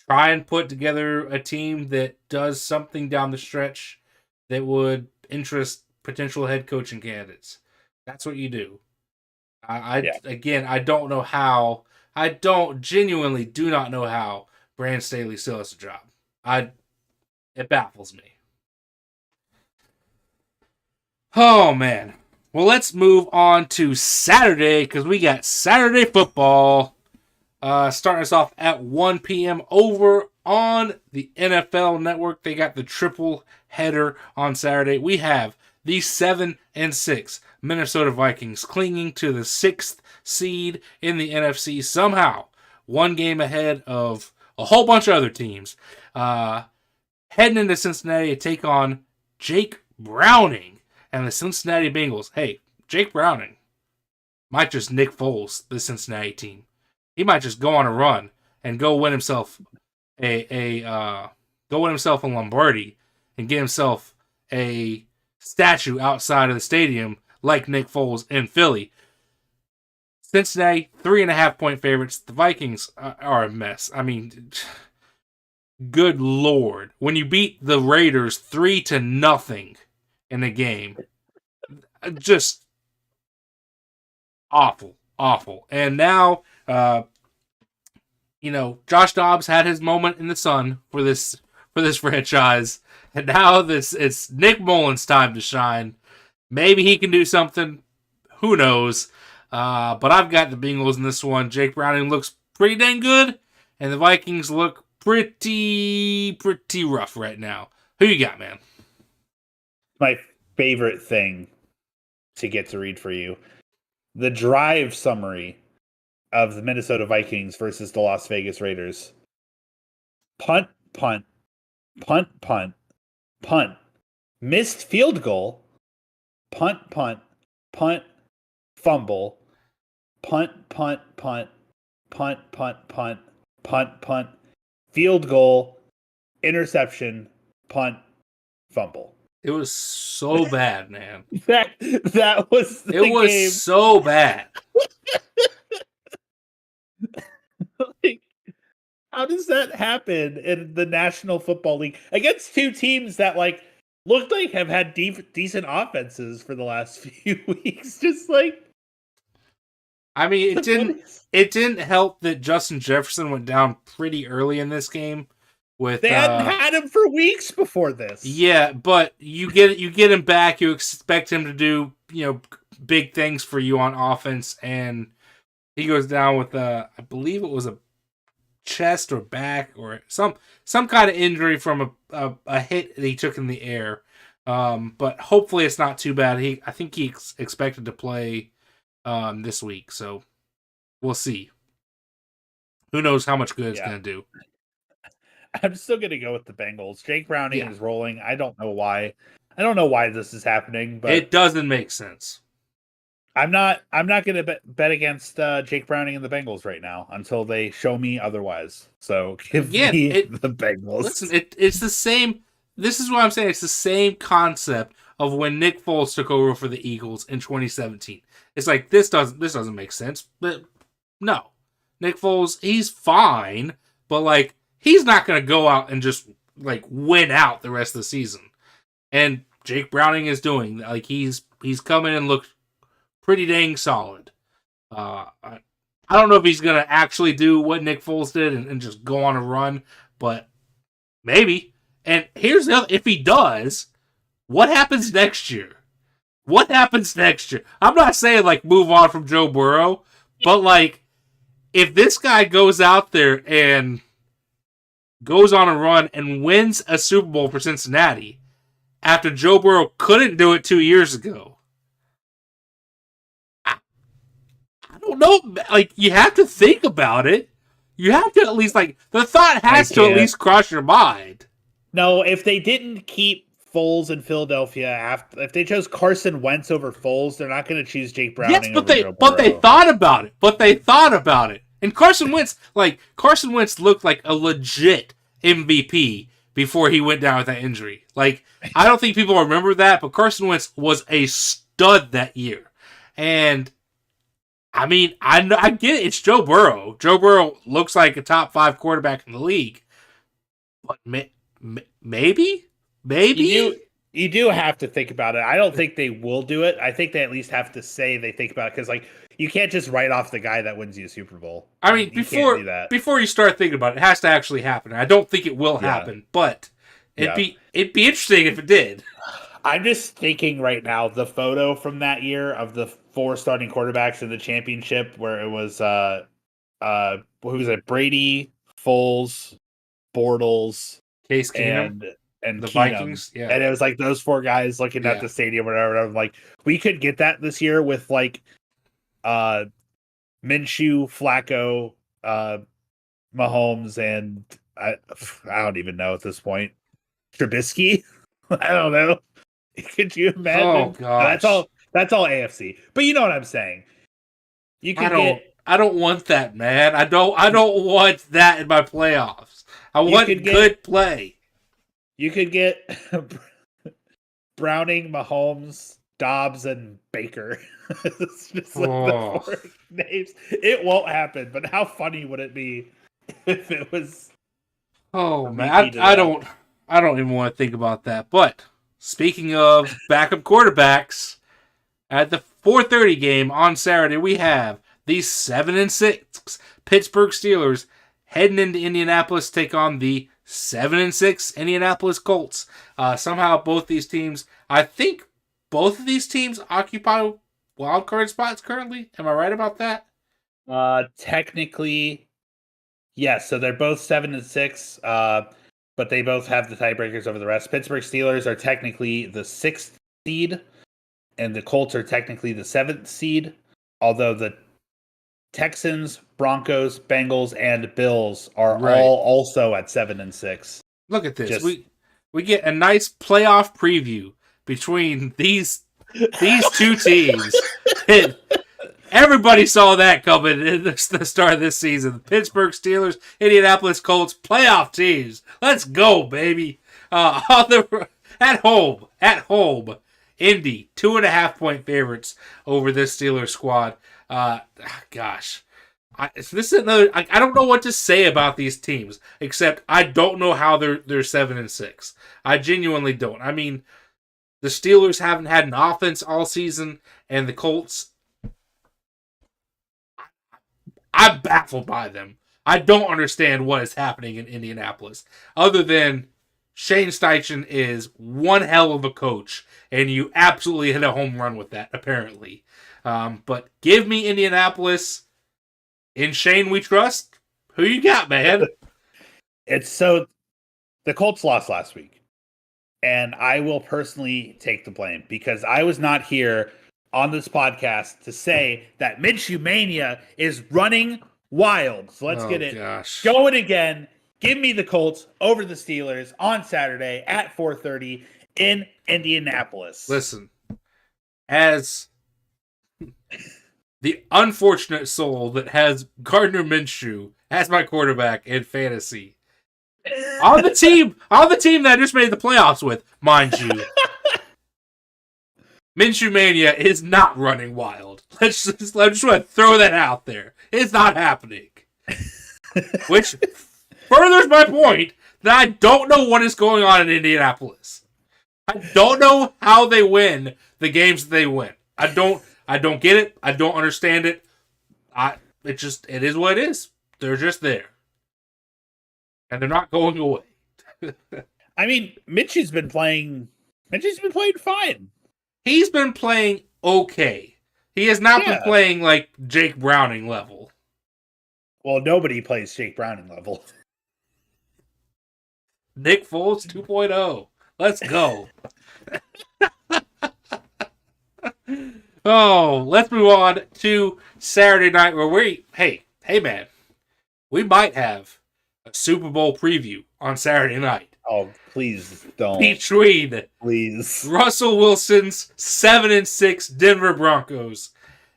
try and put together a team that does something down the stretch that would interest potential head coaching candidates. That's what you do. Again, I don't know how. I genuinely do not know how Brandon Staley still has a job. It baffles me. Oh, man. Well, let's move on to Saturday, because we got Saturday football. Starting us off at 1 p.m. over on the NFL Network. They got the triple header on Saturday. We have the 7-6 Minnesota Vikings clinging to the 6th seed in the NFC, somehow 1 game ahead of a whole bunch of other teams. Heading into Cincinnati to take on Jake Browning and the Cincinnati Bengals. Hey, Jake Browning might just Nick Foles the Cincinnati team. He might just go on a run and go win himself a Lombardi and get himself a statue outside of the stadium like Nick Foles in Philly. Cincinnati, 3.5-point favorites. The Vikings are a mess. I mean, good Lord. When you beat the Raiders 3-0 in a game, just awful. And now, Josh Dobbs had his moment in the sun for this franchise. And now it's Nick Mullins' time to shine. Maybe he can do something. Who knows? But I've got the Bengals in this one. Jake Browning looks pretty dang good, and the Vikings look pretty rough right now. Who you got, man? My favorite thing to get to read for you. The drive summary of the Minnesota Vikings versus the Las Vegas Raiders. Punt, punt, punt, punt, punt. Missed field goal. Punt, punt, punt, fumble. Punt, punt, punt, punt, punt, punt, punt, punt, field goal, interception, punt, fumble. It was so bad, man. That was the It was game. so bad. Like, how does that happen in the National Football League against two teams that looked like have had decent offenses for the last few weeks? Just like, I mean, it didn't help that Justin Jefferson went down pretty early in this game. With they hadn't had him for weeks before this. Yeah, but you get him back. You expect him to do big things for you on offense, and he goes down with I believe it was a chest or back or some kind of injury from a hit that he took in the air. But hopefully it's not too bad. I think he expected to play this week, so we'll see. Who knows how much good it's going to do. I'm still going to go with the Bengals. Jake Browning is rolling. I don't know why. I don't know why this is happening, but it doesn't make sense. I'm not going to bet against Jake Browning and the Bengals right now until they show me otherwise. So give me the Bengals. Listen, it's the same. This is what I'm saying. It's the same concept of when Nick Foles took over for the Eagles in 2017. It's like this doesn't make sense. But no, Nick Foles, he's fine, but he's not going to go out and just win out the rest of the season. And Jake Browning is doing he's come in and looked pretty dang solid. I don't know if he's going to actually do what Nick Foles did and just go on a run, but maybe. And here's the other, if he does, what happens next year? What happens next year? I'm not saying move on from Joe Burrow, but if this guy goes out there and goes on a run and wins a Super Bowl for Cincinnati after Joe Burrow couldn't do it 2 years ago, I don't know. You have to think about it. You have to at least the thought has to at least cross your mind. No, if they didn't keep Foles in Philadelphia, if they chose Carson Wentz over Foles, they're not going to choose Jake Browning. Yes, but they thought about it. And Carson Wentz looked like a legit MVP before he went down with that injury. I don't think people remember that, but Carson Wentz was a stud that year. And I mean, I get it. It's Joe Burrow. Joe Burrow looks like a top 5 quarterback in the league. But maybe? You do have to think about it. I don't think they will do it. I think they at least have to say they think about it because you can't just write off the guy that wins you a Super Bowl. I mean, before you start thinking about it, it has to actually happen. I don't think it will happen, but it'd be interesting if it did. I'm just thinking right now, the photo from that year of the 4 starting quarterbacks in the championship, where it was who was it? Brady, Foles, Bortles, Case Keenum, and the Keenum. Vikings. Yeah, and it was those 4 guys looking at the stadium, or whatever. I'm we could get that this year with Minshew, Flacco, Mahomes, and I don't even know at this point. Trubisky? I don't know. Could you imagine? Oh gosh. That's all AFC. But you know what I'm saying. I don't want that, man. I don't want that in my playoffs. I want good play. You could get Browning, Mahomes, Dobbs, and Baker. It's just like Oh. the 4 names. It won't happen, but how funny would it be if it was? Oh A man, repeat of I that. don't even want to think about that. But speaking of backup quarterbacks, at the 4:30 game on Saturday, we have the 7-6 Pittsburgh Steelers heading into Indianapolis to take on the 7-6 Indianapolis Colts. Somehow both these teams, I think both of these teams occupy wild card spots currently. Am I right about that? Technically, yes. So they're both 7-6, but they both have the tiebreakers over the rest. Pittsburgh Steelers are technically the 6th seed, and the Colts are technically the 7th seed. Although the Texans, Broncos, Bengals, and Bills are Right. all also at 7-6. Look at this. Just- We get a nice playoff preview between these two teams. And everybody saw that coming at the start of this season. The Pittsburgh Steelers, Indianapolis Colts, playoff teams. Let's go, baby. At home, Indy, 2.5-point favorites over this Steelers squad. Gosh. This is another. I don't know what to say about these teams, except I don't know how they're 7-6. I genuinely don't. I mean, the Steelers haven't had an offense all season, and the Colts, I'm baffled by them. I don't understand what is happening in Indianapolis, other than Shane Steichen is one hell of a coach, and you absolutely hit a home run with that, apparently. But give me Indianapolis. In Shane we trust. Who you got, man? It's so the Colts lost last week, and I will personally take the blame because I was not here on this podcast to say that Minshew Mania is running wild. So let's get it going again. Give me the Colts over the Steelers on Saturday at 4:30 in Indianapolis. Listen, as the unfortunate soul that has Gardner Minshew as my quarterback in fantasy, on the team that I just made the playoffs with, mind you, Minshew Mania is not running wild. I just want to throw that out there. It's not happening. Which furthers my point that I don't know what is going on in Indianapolis. I don't know how they win the games that they win. I don't get it. I don't understand it. It is what it is. They're just there. And they're not going away. I mean, Mitch's been playing fine. He's been playing okay. He has not been playing like Jake Browning level. Well, nobody plays Jake Browning level. Nick Foles 2.0. Let's go. Oh, let's move on to Saturday night where hey man, we might have a Super Bowl preview on Saturday night. Oh, please don't. Between Please. Russell Wilson's 7-6 Denver Broncos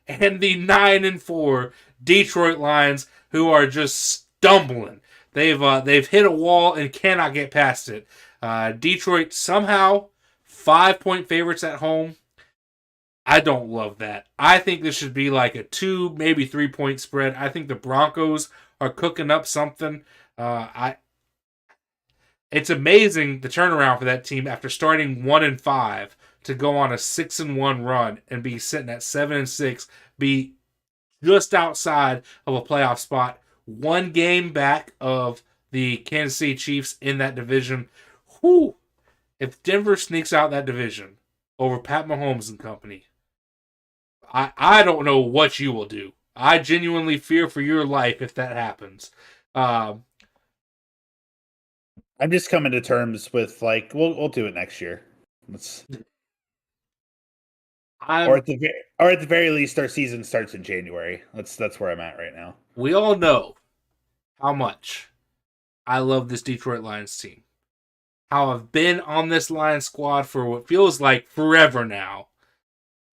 and the 9-4 Detroit Lions, who are just stumbling. They've hit a wall and cannot get past it. Detroit somehow 5-point favorites at home. I don't love that. I think this should be like a 2, maybe 3-point spread. I think the Broncos are cooking up something. It's amazing the turnaround for that team after starting 1-5 to go on a 6-1 run and be sitting at 7-6, be just outside of a playoff spot, one game back of the Kansas City Chiefs in that division. Whew. If Denver sneaks out that division over Pat Mahomes and company, I don't know what you will do. I genuinely fear for your life if that happens. I'm just coming to terms with we'll do it next year. Or at the very least, our season starts in January. That's where I'm at right now. We all know how much I love this Detroit Lions team. How I've been on this Lions squad for what feels like forever now.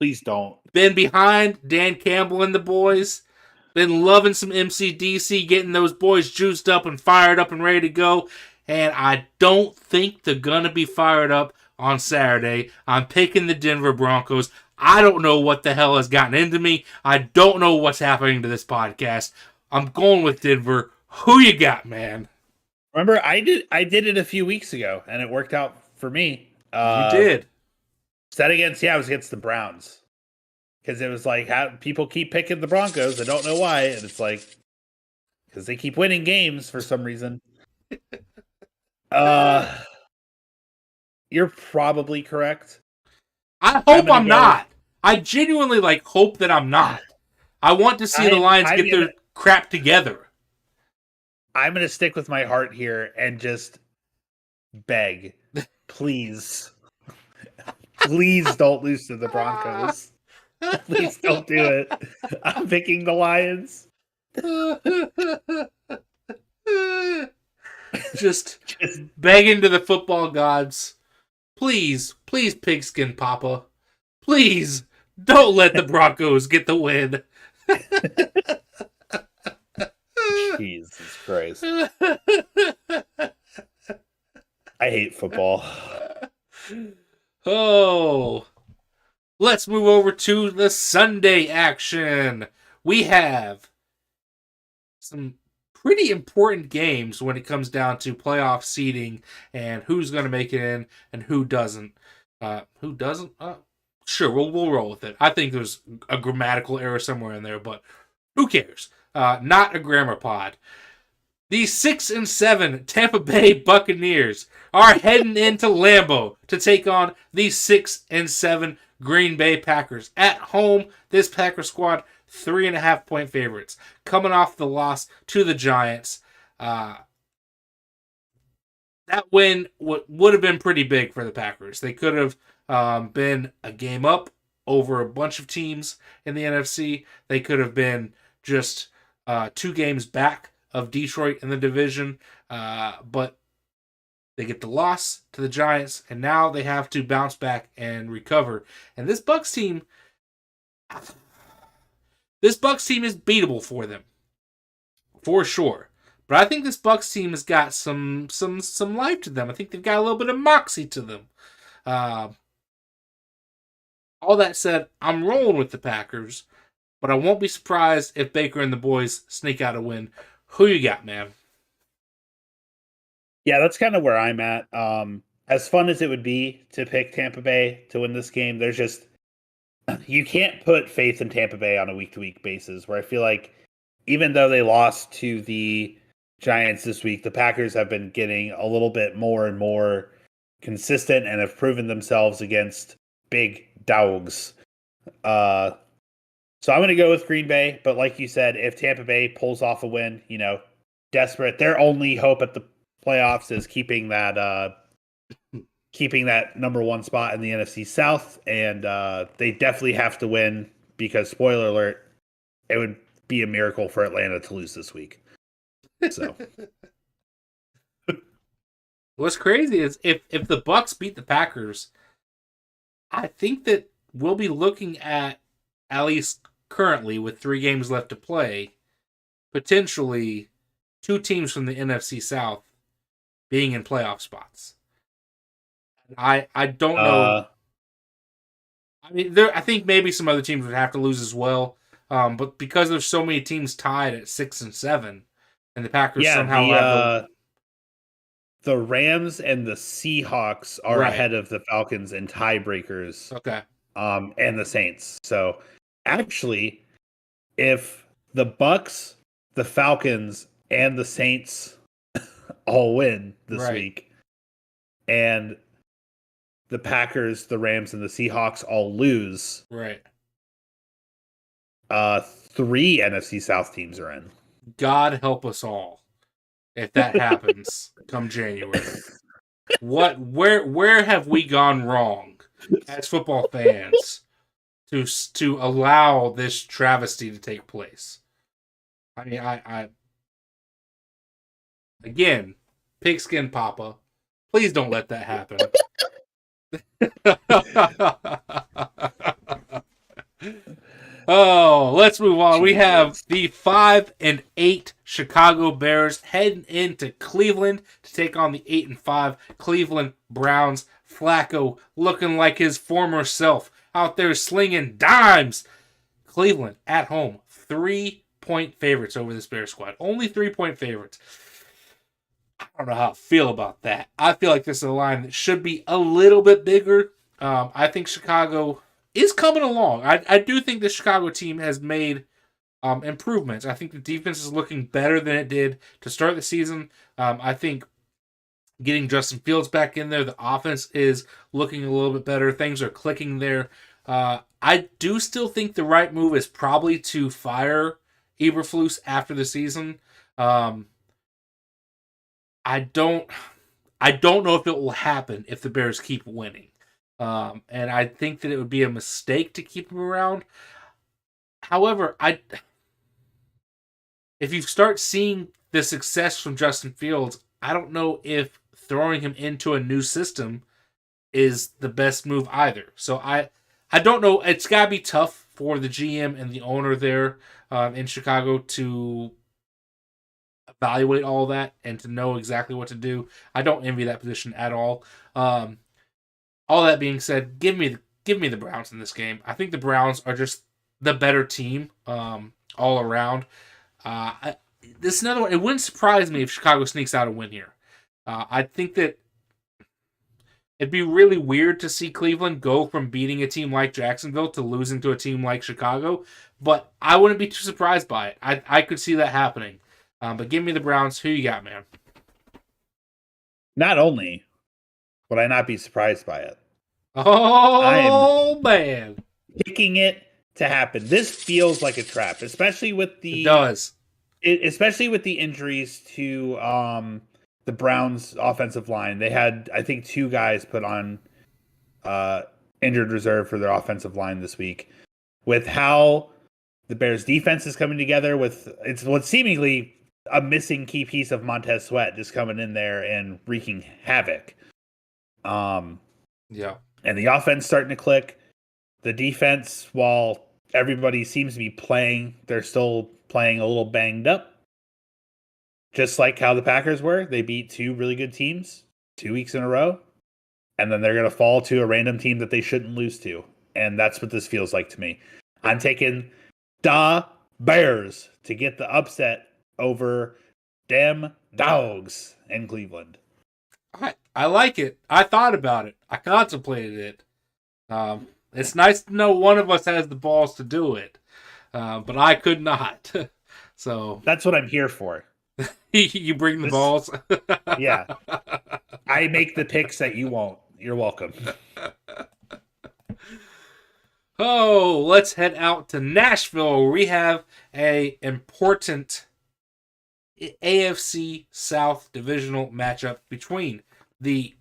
Please don't. Been behind Dan Campbell and the boys. Been loving some MCDC, getting those boys juiced up and fired up and ready to go. And I don't think they're going to be fired up on Saturday. I'm picking the Denver Broncos. I don't know what the hell has gotten into me. I don't know what's happening to this podcast. I'm going with Denver. Who you got, man? Remember, I did it a few weeks ago, and it worked out for me. You did. It was against the Browns. Because it was like, how people keep picking the Broncos. I don't know why. And it's like, because they keep winning games for some reason. You're probably correct. I hope I'm not. I genuinely hope that I'm not. I want to see the Lions get their crap together. I'm going to stick with my heart here and just beg, please, please don't lose to the Broncos. Please don't do it. I'm picking the Lions. Just begging to the football gods. Please, Pigskin Papa. Please, don't let the Broncos get the win. Jesus Christ. I hate football. Oh. Let's move over to the Sunday action. We have some pretty important games when it comes down to playoff seeding and who's going to make it in and who doesn't. Who doesn't? Sure, we'll roll with it. I think there's a grammatical error somewhere in there, but who cares? Not a grammar pod. The 6-7 Tampa Bay Buccaneers are heading into Lambeau to take on the 6-7 Green Bay Packers. At home, this Packer squad, 3.5-point favorites. Coming off the loss to the Giants. That win would have been pretty big for the Packers. They could have been a game up over a bunch of teams in the NFC. They could have been just 2 games back of Detroit in the division. But they get the loss to the Giants, and now they have to bounce back and recover. And this Bucs team is beatable for them, for sure. But I think this Bucs team has got some life to them. I think they've got a little bit of moxie to them. All that said, I'm rolling with the Packers, but I won't be surprised if Baker and the boys sneak out a win. Who you got, man? Yeah, that's kind of where I'm at. As fun as it would be to pick Tampa Bay to win this game, there's just you can't put faith in Tampa Bay on a week-to-week basis, where I feel like even though they lost to the Giants this week, the Packers have been getting a little bit more and more consistent and have proven themselves against big dogs. So I'm going to go with Green Bay, but like you said, if Tampa Bay pulls off a win, desperate, their only hope at the playoffs is keeping that number 1 spot in the NFC South, and they definitely have to win because, spoiler alert, it would be a miracle for Atlanta to lose this week. So, what's crazy is if the Bucs beat the Packers, I think that we'll be looking at least currently with 3 games left to play, potentially 2 teams from the NFC South being in playoff spots. I don't know. I mean, I think maybe some other teams would have to lose as well. But because there's so many teams tied at 6-7, and the Packers somehow have the Rams and the Seahawks are ahead of the Falcons in tiebreakers. Okay. And the Saints. So actually, if the Bucs, the Falcons, and the Saints all win this week, and the Packers, the Rams, and the Seahawks all lose, 3 NFC South teams are in. God help us all if that happens come January. Where have we gone wrong as football fans to allow this travesty to take place? I mean, I again, Pigskin Papa, please don't let that happen. Oh, let's move on. We have the 5-8 Chicago Bears heading into Cleveland to take on the 8-5 Cleveland Browns. Flacco looking like his former self, out there slinging dimes. Cleveland at home, 3-point favorites over this Bears squad. Only 3-point favorites. I don't know how I feel about that. I feel like this is a line that should be a little bit bigger. I think Chicago is coming along. I do think the Chicago team has made improvements. I think the defense is looking better than it did to start the season. I think getting Justin Fields back in there, the offense is looking a little bit better. Things are clicking there. I do still think the right move is probably to fire Eberflus after the season. I don't know if it will happen if the Bears keep winning. And I think that it would be a mistake to keep him around. However, if you start seeing the success from Justin Fields, I don't know if throwing him into a new system is the best move either. So I don't know. It's got to be tough for the GM and the owner there in Chicago to evaluate all that and to know exactly what to do. I don't envy that position at all. All that being said, give me the Browns in this game. I think the Browns are just the better team all around. This is another one. It wouldn't surprise me if Chicago sneaks out a win here. I think that it'd be really weird to see Cleveland go from beating a team like Jacksonville to losing to a team like Chicago, but I wouldn't be too surprised by it. I could see that happening. But give me the Browns. Who you got, man? Not only would I not be surprised by it, Oh, man. picking it to happen. This feels like a trap, especially with It does. especially with the injuries to the Browns offensive line. They had, I think, 2 guys put on injured reserve for their offensive line this week. With how the Bears defense is coming together, with it's what's seemingly a missing key piece of Montez Sweat just coming in there and wreaking havoc. Yeah. And the offense starting to click. The defense, while everybody seems to be playing, they're still playing a little banged up. Just like how the Packers were. They beat 2 really good teams 2 weeks in a row. And then they're going to fall to a random team that they shouldn't lose to. And that's what this feels like to me. I'm taking the Bears to get the upset over them dogs in Cleveland. I like it. I thought about it. I contemplated it. It's nice to know one of us has the balls to do it. But I could not. So That's what I'm here for. you bring the balls. Yeah. I make the picks that you won't. You're welcome. Oh, let's head out to Nashville, where we have a important AFC South divisional matchup between the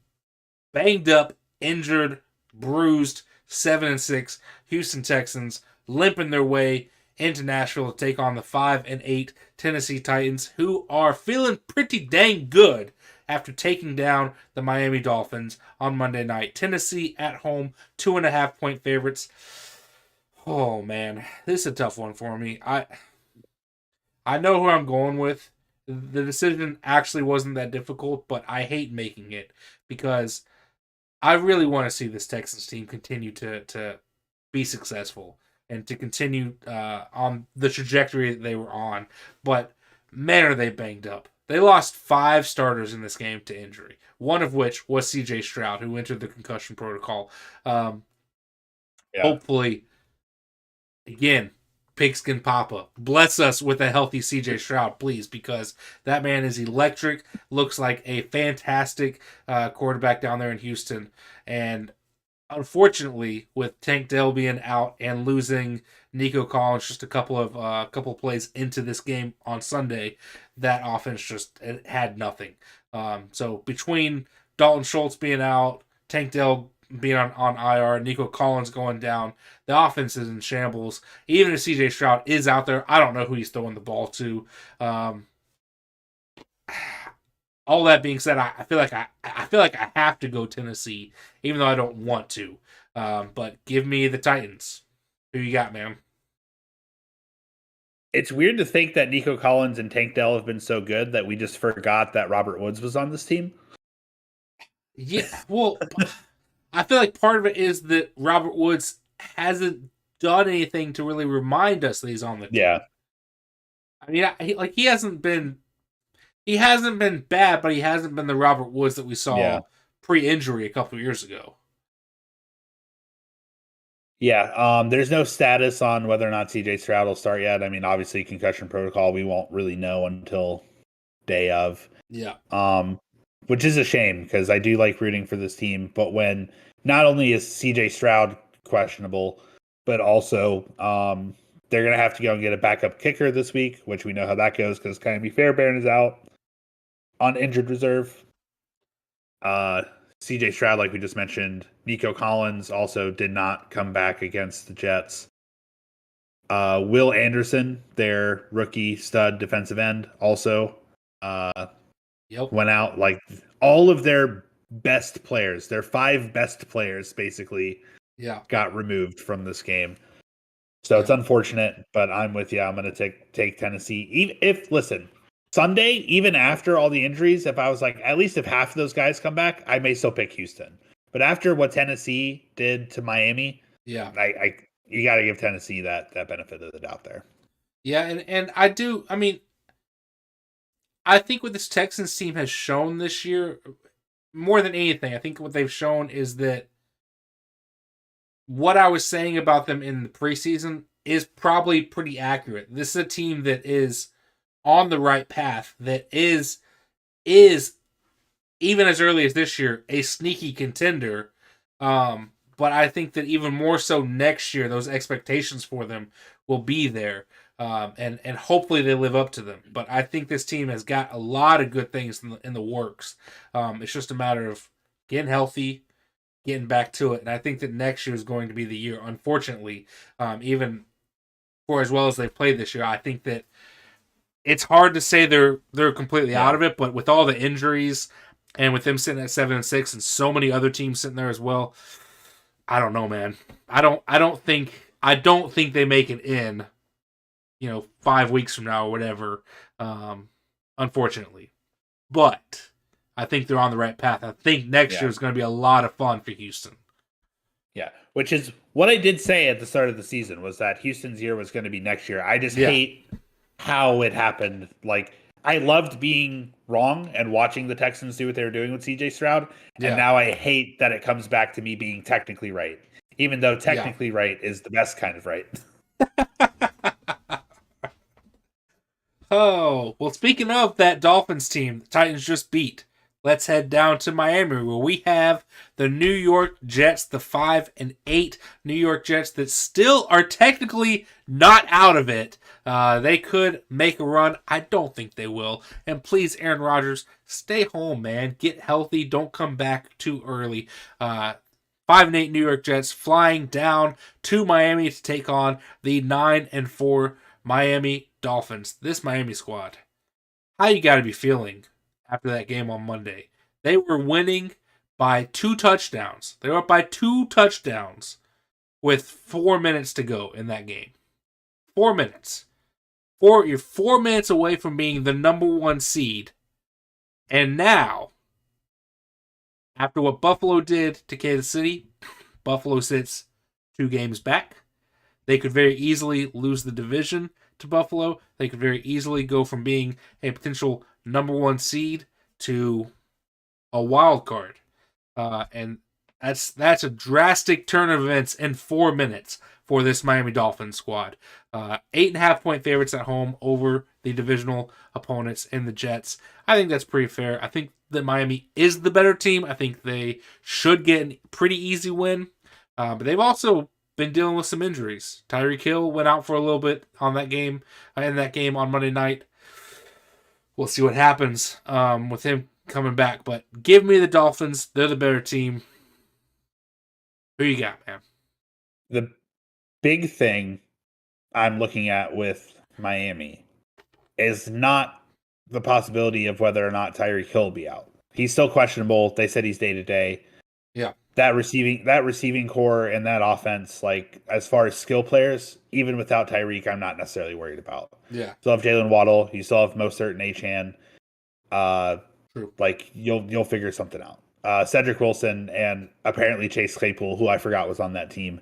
banged up, injured, bruised 7-6 Houston Texans, limping their way into Nashville to take on the 5-8 Tennessee Titans, who are feeling pretty dang good after taking down the Miami Dolphins on Monday night. Tennessee at home, 2.5-point favorites. Oh man, this is a tough one for me. I know who I'm going with. The decision actually wasn't that difficult, but I hate making it because I really want to see this Texans team continue to be successful and to continue on the trajectory that they were on. But man, are they banged up. They lost 5 starters in this game to injury, one of which was C.J. Stroud, who entered the concussion protocol. Hopefully, again, Pigskin Papa, bless us with a healthy C.J. Stroud, please, because that man is electric, looks like a fantastic quarterback down there in Houston. And unfortunately, with Tank Dell being out and losing Nico Collins just a couple plays into this game on Sunday, that offense just had nothing. So between Dalton Schultz being out, Tank Dell being on IR, Nico Collins going down, the offense is in shambles. Even if CJ Stroud is out there, I don't know who he's throwing the ball to. All that being said, I feel like I have to go Tennessee, even though I don't want to. But give me the Titans. Who you got, man? It's weird to think that Nico Collins and Tank Dell have been so good that we just forgot that Robert Woods was on this team. Yeah, well, I feel like part of it is that Robert Woods hasn't done anything to really remind us that he's on the team. Yeah. I mean, he hasn't been bad, but he hasn't been the Robert Woods that we saw pre-injury a couple of years ago. Yeah, there's no status on whether or not CJ Stroud will start yet. I mean, obviously concussion protocol, we won't really know until day of. Yeah. Which is a shame because I do like rooting for this team, but when not only is CJ Stroud questionable, but also they're gonna have to go and get a backup kicker this week, which we know how that goes because Kyamie Fairbairn is out on injured reserve. CJ Stroud, like we just mentioned, Nico Collins also did not come back against the Jets. Will Anderson, their rookie stud defensive end, also went out. Like all of their best players, their 5 best players basically got removed from this game. So it's unfortunate, but I'm with you. I'm going to take Tennessee. Even if, listen, Sunday, even after all the injuries, if I was like, at least if half of those guys come back, I may still pick Houston. But after what Tennessee did to Miami, you got to give Tennessee that benefit of the doubt there. Yeah, and I do. I mean, I think what this Texans team has shown this year, more than anything, I think what they've shown is that what I was saying about them in the preseason is probably pretty accurate. This is a team that is on the right path, that is even as early as this year a sneaky contender. But I think that even more so next year, those expectations for them will be there, and hopefully they live up to them. But I think this team has got a lot of good things in the works. It's just a matter of getting healthy, getting back to it, and I think that next year is going to be the year. Unfortunately, even for as well as they've played this year, I think that it's hard to say they're completely out of it. But with all the injuries and with them sitting at 7-6 and so many other teams sitting there as well, I don't know, man. I don't think they make it in, 5 weeks from now or whatever. Unfortunately, but I think they're on the right path. I think next year is going to be a lot of fun for Houston. Yeah, which is what I did say at the start of the season was that Houston's year was going to be next year. I just hate how it happened. Like, I loved being wrong and watching the Texans do what they were doing with CJ Stroud. And now I hate that it comes back to me being technically right, even though technically right is the best kind of right. Oh, well, speaking of that Dolphins team the Titans just beat, let's head down to Miami where we have the New York Jets, the 5-8 New York Jets that still are technically not out of it. They could make a run. I don't think they will. And please, Aaron Rodgers, stay home, man. Get healthy. Don't come back too early. 5-8 New York Jets flying down to Miami to take on the 9-4 Miami Dolphins. This Miami squad, how you got to be feeling after that game on Monday? They were winning by 2 touchdowns. They were up by 2 touchdowns with 4 minutes to go in that game. 4 minutes. You're 4 minutes away from being the number 1 seed. And now, after what Buffalo did to Kansas City, Buffalo sits 2 games back. They could very easily lose the division to Buffalo. They could very easily go from being a potential number 1 seed to a wild card. And that's a drastic turn of events in 4 minutes for this Miami Dolphins squad. 8.5-point favorites at home over the divisional opponents in the Jets. I think that's pretty fair. I think that Miami is the better team. I think they should get a pretty easy win. But they've also been dealing with some injuries. Tyreek Hill went out for a little bit on that game, in that game on Monday night. We'll see what happens with him coming back. But give me the Dolphins. They're the better team. Who you got, man? The big thing I'm looking at with Miami is not the possibility of whether or not Tyreek Hill will be out. He's still questionable. They said he's day-to-day. Yeah. That receiving core and that offense, like as far as skill players, even without Tyreek, I'm not necessarily worried about. Yeah. Still have Jalen Waddle. You still have most certain Achane. True. Like you'll figure something out. Cedric Wilson, and apparently Chase Claypool, who I forgot was on that team.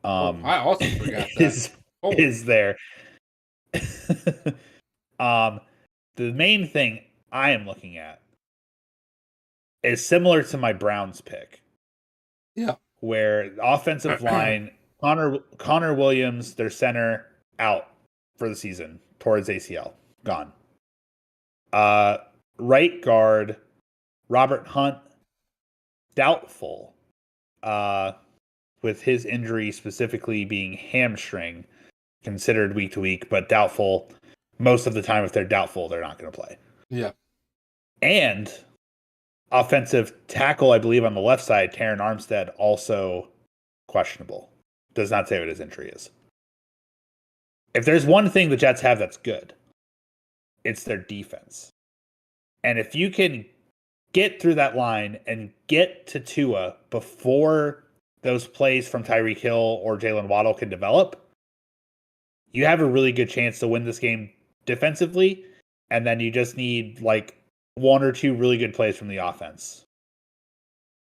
I also forgot that. is Oh. is there. The main thing I am looking at is similar to my Browns pick. Yeah. Where the offensive line, Connor Williams, their center, out for the season towards ACL, gone. Right guard, Robert Hunt, doubtful, with his injury specifically being hamstring, considered week to week, but doubtful. Most of the time, if they're doubtful, they're not going to play. Yeah. And offensive tackle, I believe, on the left side, Taron Armstead, also questionable. Does not say what his injury is. If there's one thing the Jets have that's good, it's their defense. And if you can get through that line and get to Tua before those plays from Tyreek Hill or Jalen Waddle can develop, you have a really good chance to win this game defensively. And then you just need like one or two really good plays from the offense.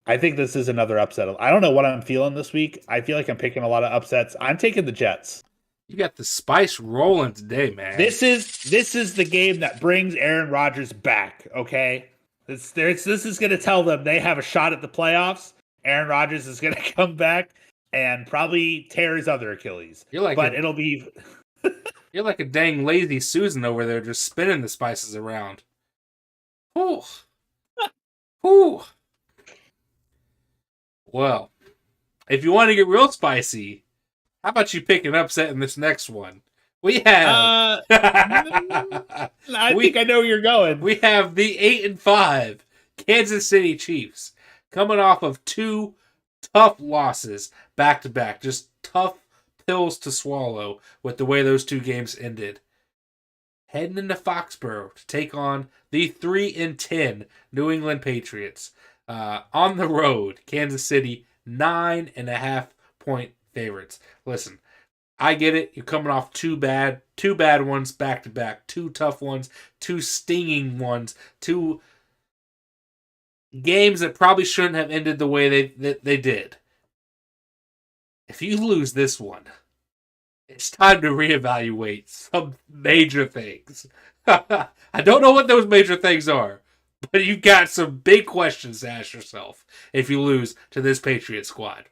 I think this is another upset. I don't know what I'm feeling this week. I feel like I'm picking a lot of upsets. I'm taking the Jets. You got the spice rolling today, man. This is the game that brings Aaron Rodgers back, okay? This is going to tell them they have a shot at the playoffs. Aaron Rodgers is going to come back and probably tear his other Achilles. It'll be... You're like a dang lazy Susan over there just spinning the spices around. Whew. Whew. Well, if you want to get real spicy, how about you pick an upset in this next one? We have... I think I know where you're going. We have the 8-5 Kansas City Chiefs coming off of two tough losses back-to-back. Just tough pills to swallow with the way those two games ended. Heading into Foxborough to take on the 3-10 New England Patriots. On the road, Kansas City, 9.5-point favorites. Listen, I get it. You're coming off two bad ones back to back, two tough ones, two stinging ones, two games that probably shouldn't have ended the way they did. If you lose this one, it's time to reevaluate some major things. I don't know what those major things are, but you've got some big questions to ask yourself if you lose to this Patriot squad.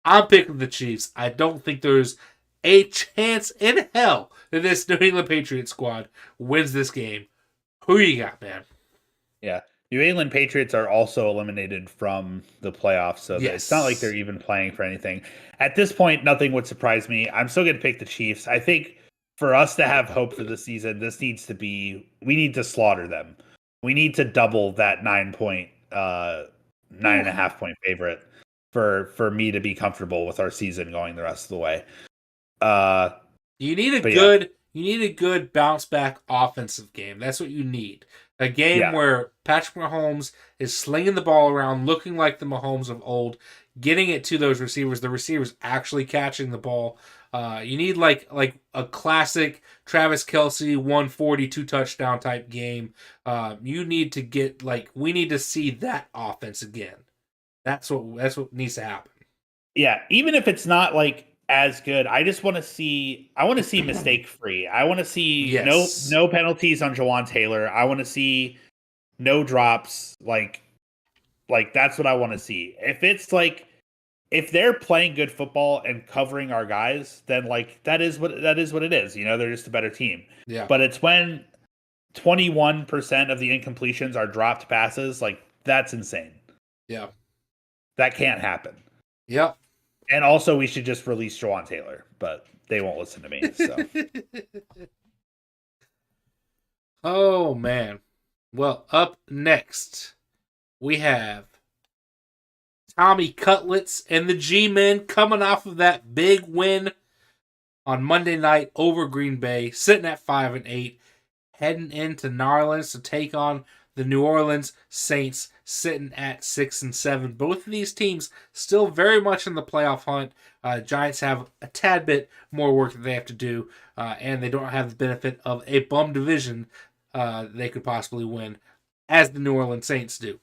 I'm picking the Chiefs. I don't think there's a chance in hell that this New England Patriot squad wins this game. Who you got, man? Yeah. New England Patriots are also eliminated from the playoffs, so It's not like they're even playing for anything. At this point, nothing would surprise me. I'm still going to pick the Chiefs. I think for us to have hope for the season, we need to slaughter them. We need to double that 9.5 point favorite for me to be comfortable with our season going the rest of the way. You need a good bounce back offensive game. That's what you need. A game where Patrick Mahomes is slinging the ball around, looking like the Mahomes of old, getting it to those receivers, the receivers actually catching the ball. You need like a classic Travis Kelce 142 touchdown type game. You need to get we need to see that offense again. That's what needs to happen. Yeah, even if it's not as good, I want to see mistake free. I want to see no penalties on Jawan Taylor. I want to see no drops. Like that's what I want to see. If it's if they're playing good football and covering our guys, then that is what it is. They're just a better team. Yeah. But it's when 21% of the incompletions are dropped passes, that's insane. Yeah. That can't happen. Yep. And also, we should just release Jawan Taylor, but they won't listen to me. So. Oh, man. Well, up next, we have Tommy Cutlets and the G-Men coming off of that big win on Monday night over Green Bay, sitting at 5-8, heading into New Orleans to take on the New Orleans Saints, sitting at 6-7. Both of these teams still very much in the playoff hunt. Giants have a tad bit more work that they have to do, and they don't have the benefit of a bum division they could possibly win, as the New Orleans Saints do.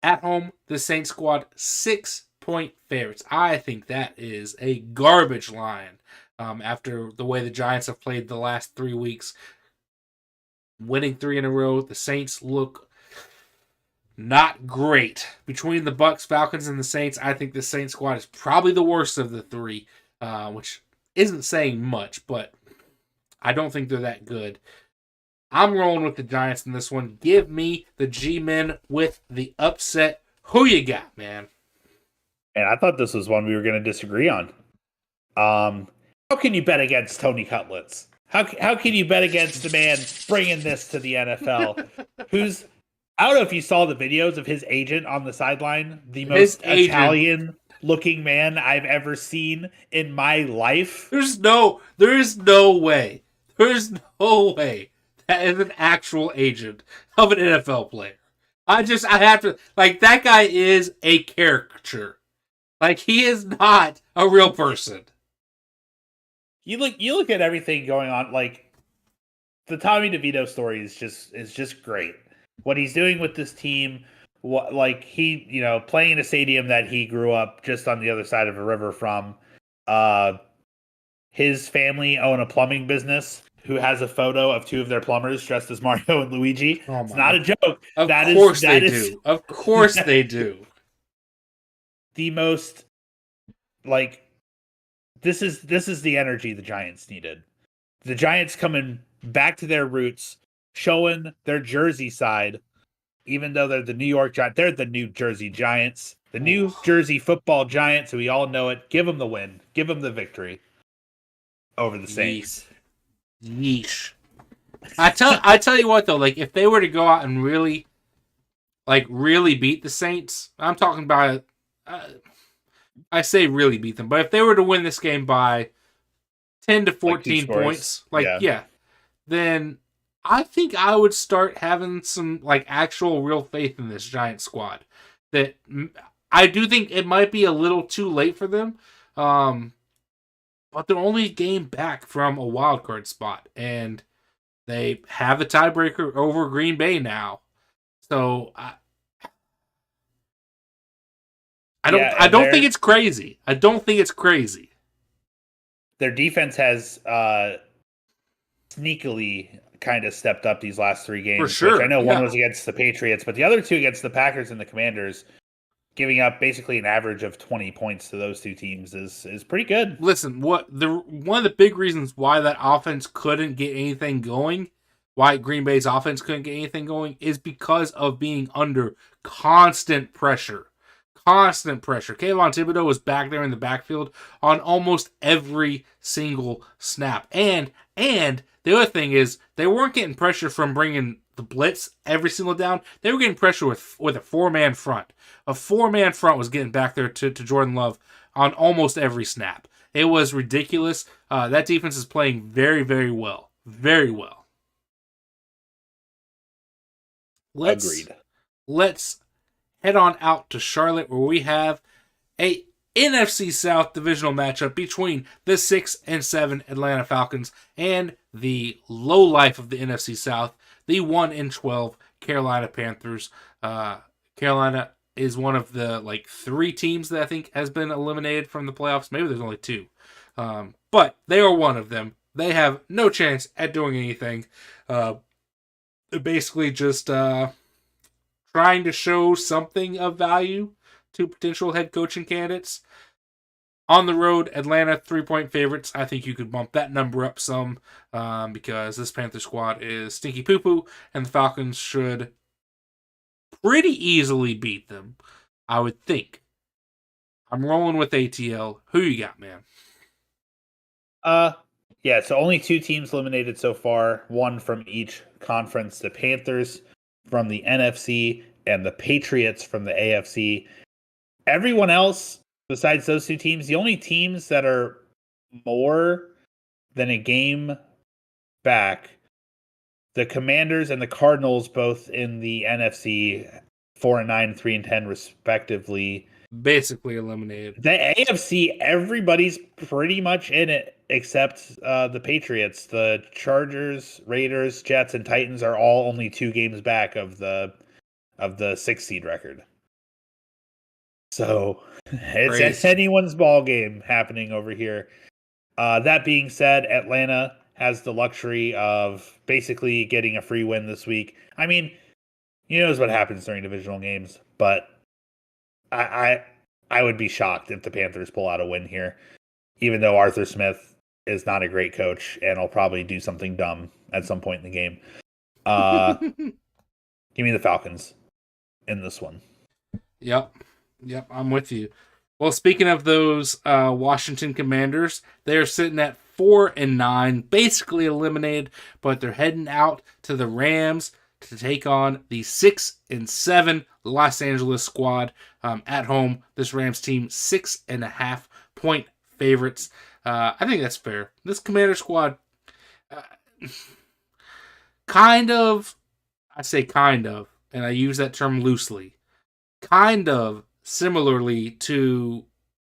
At home, the Saints squad 6-point favorites. I think that is a garbage line after the way the Giants have played the last 3 weeks. Winning 3 in a row, the Saints look not great. Between the Bucks, Falcons, and the Saints, I think the Saints squad is probably the worst of the 3, which isn't saying much, but I don't think they're that good. I'm rolling with the Giants in this one. Give me the G-Men with the upset. Who you got, man? And I thought this was one we were going to disagree on. How can you bet against Tony Cutlets? How can you bet against the man bringing this to the NFL? I don't know if you saw the videos of his agent on the sideline. The most Italian-looking man I've ever seen in my life. There is no way. There's no way that is an actual agent of an NFL player. I have to, like, that guy is a caricature. Like, he is not a real person. You look at everything going on, like, the Tommy DeVito story is just great. What he's doing with this team, playing in a stadium that he grew up just on the other side of a river from. His family own a plumbing business who has a photo of 2 of their plumbers dressed as Mario and Luigi. It's not a joke. Of course they do. Of course they do. The most, like, this is the energy the Giants needed. The Giants coming back to their roots, showing their Jersey side, even though they're the New York Giants. They're the New Jersey Giants. The New Jersey football Giants, we all know it. Give them the win. Give them the victory over the Saints. Yeesh. I tell you what though, like, if they were to go out and really beat the Saints, I'm talking about, I say really beat them, but if they were to win this game by 10 to 14 points, then I think I would start having some, like, actual real faith in this Giant squad. That I do think it might be a little too late for them. But they're only a game back from a wild card spot, and they have the tiebreaker over Green Bay now. So I don't think it's crazy. I don't think it's crazy. Their defense has sneakily kind of stepped up these last 3 games. For sure. Which I know one was against the Patriots, but the other 2 against the Packers and the Commanders, giving up basically an average of 20 points to those 2 teams is pretty good. Listen, one of the big reasons why that offense couldn't get anything going, why Green Bay's offense couldn't get anything going, is because of being under constant pressure. Constant pressure. Kayvon Thibodeau was back there in the backfield on almost every single snap. And the other thing is, they weren't getting pressure from bringing the blitz every single down. They were getting pressure with a 4-man front. A 4-man front was getting back there to Jordan Love on almost every snap. It was ridiculous. That defense is playing very, very well. Very well. Agreed. Let's head on out to Charlotte, where we have a NFC South divisional matchup between the 6 and 7 Atlanta Falcons and the low life of the NFC South, the 1 and 12 Carolina Panthers. Carolina is one of the 3 teams that I think has been eliminated from the playoffs. Maybe there's only 2, but they are one of them. They have no chance at doing anything. Basically, just trying to show something of value to potential head coaching candidates. On the road, Atlanta 3-point favorites. I think you could bump that number up some because this Panther squad is stinky poo-poo, and the Falcons should pretty easily beat them, I would think. I'm rolling with ATL. Who you got, man? Yeah, so only 2 teams eliminated so far, 1 from each conference. The Panthers from the NFC and the Patriots from the AFC. Everyone else, besides those 2 teams, the only teams that are more than a game back, the Commanders and the Cardinals, both in the NFC, 4-9, 3-10, respectively. Basically eliminated. The AFC, everybody's pretty much in it except the Patriots. The Chargers, Raiders, Jets, and Titans are all only 2 games back of the 6 seed record. So it's Crazy. anyone's ball game happening over here. That being said, Atlanta has the luxury of basically getting a free win this week. I mean, you knows what happens during divisional games, but I would be shocked if the Panthers pull out a win here, even though Arthur Smith is not a great coach and will probably do something dumb at some point in the game. Give me the Falcons in this one. Yep, I'm with you. Well, speaking of those Washington Commanders, they are sitting at 4-9, basically eliminated, but they're heading out to the Rams to take on the 6-7 Los Angeles squad at home. This Rams team 6.5-point favorites. I think that's fair. This Commander squad, kind of, I say kind of, and I use that term loosely, kind of similarly to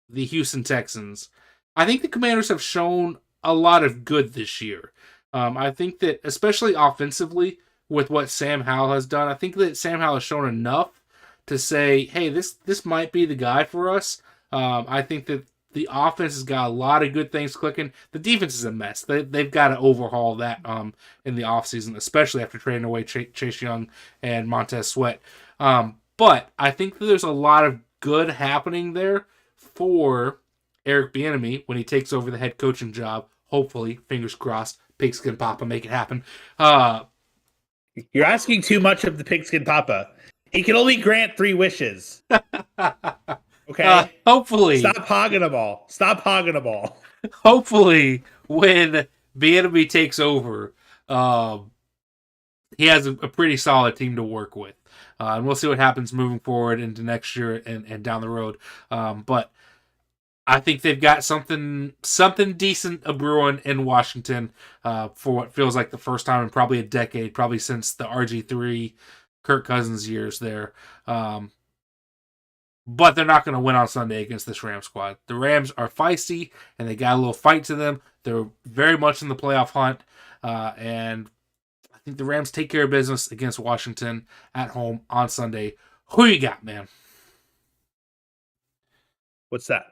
the Houston Texans. I think the Commanders have shown a lot of good this year. I think that, especially offensively, with what Sam Howell has done, I think that Sam Howell has shown enough to say, hey, this might be the guy for us. I think that the offense has got a lot of good things clicking. The defense is a mess. They've got to overhaul that in the offseason, especially after trading away Chase Young and Montez Sweat. But I think that there's a lot of good happening there for Eric Bieniemy when he takes over the head coaching job. Hopefully, fingers crossed, Pigskin Papa make it happen. You're asking too much of the Pigskin Papa. He can only grant 3 wishes. Okay? Hopefully. Stop hogging them all. Stop hogging them all. Hopefully, when Bieniemy takes over, he has a pretty solid team to work with. And we'll see what happens moving forward into next year and down the road. But I think they've got something decent brewing in Washington for what feels like the first time in probably a decade, probably since the RG3 Kirk Cousins years there. But they're not going to win on Sunday against this Rams squad. The Rams are feisty, and they got a little fight to them. They're very much in the playoff hunt, and I think the Rams take care of business against Washington at home on Sunday. Who you got, man? What's that?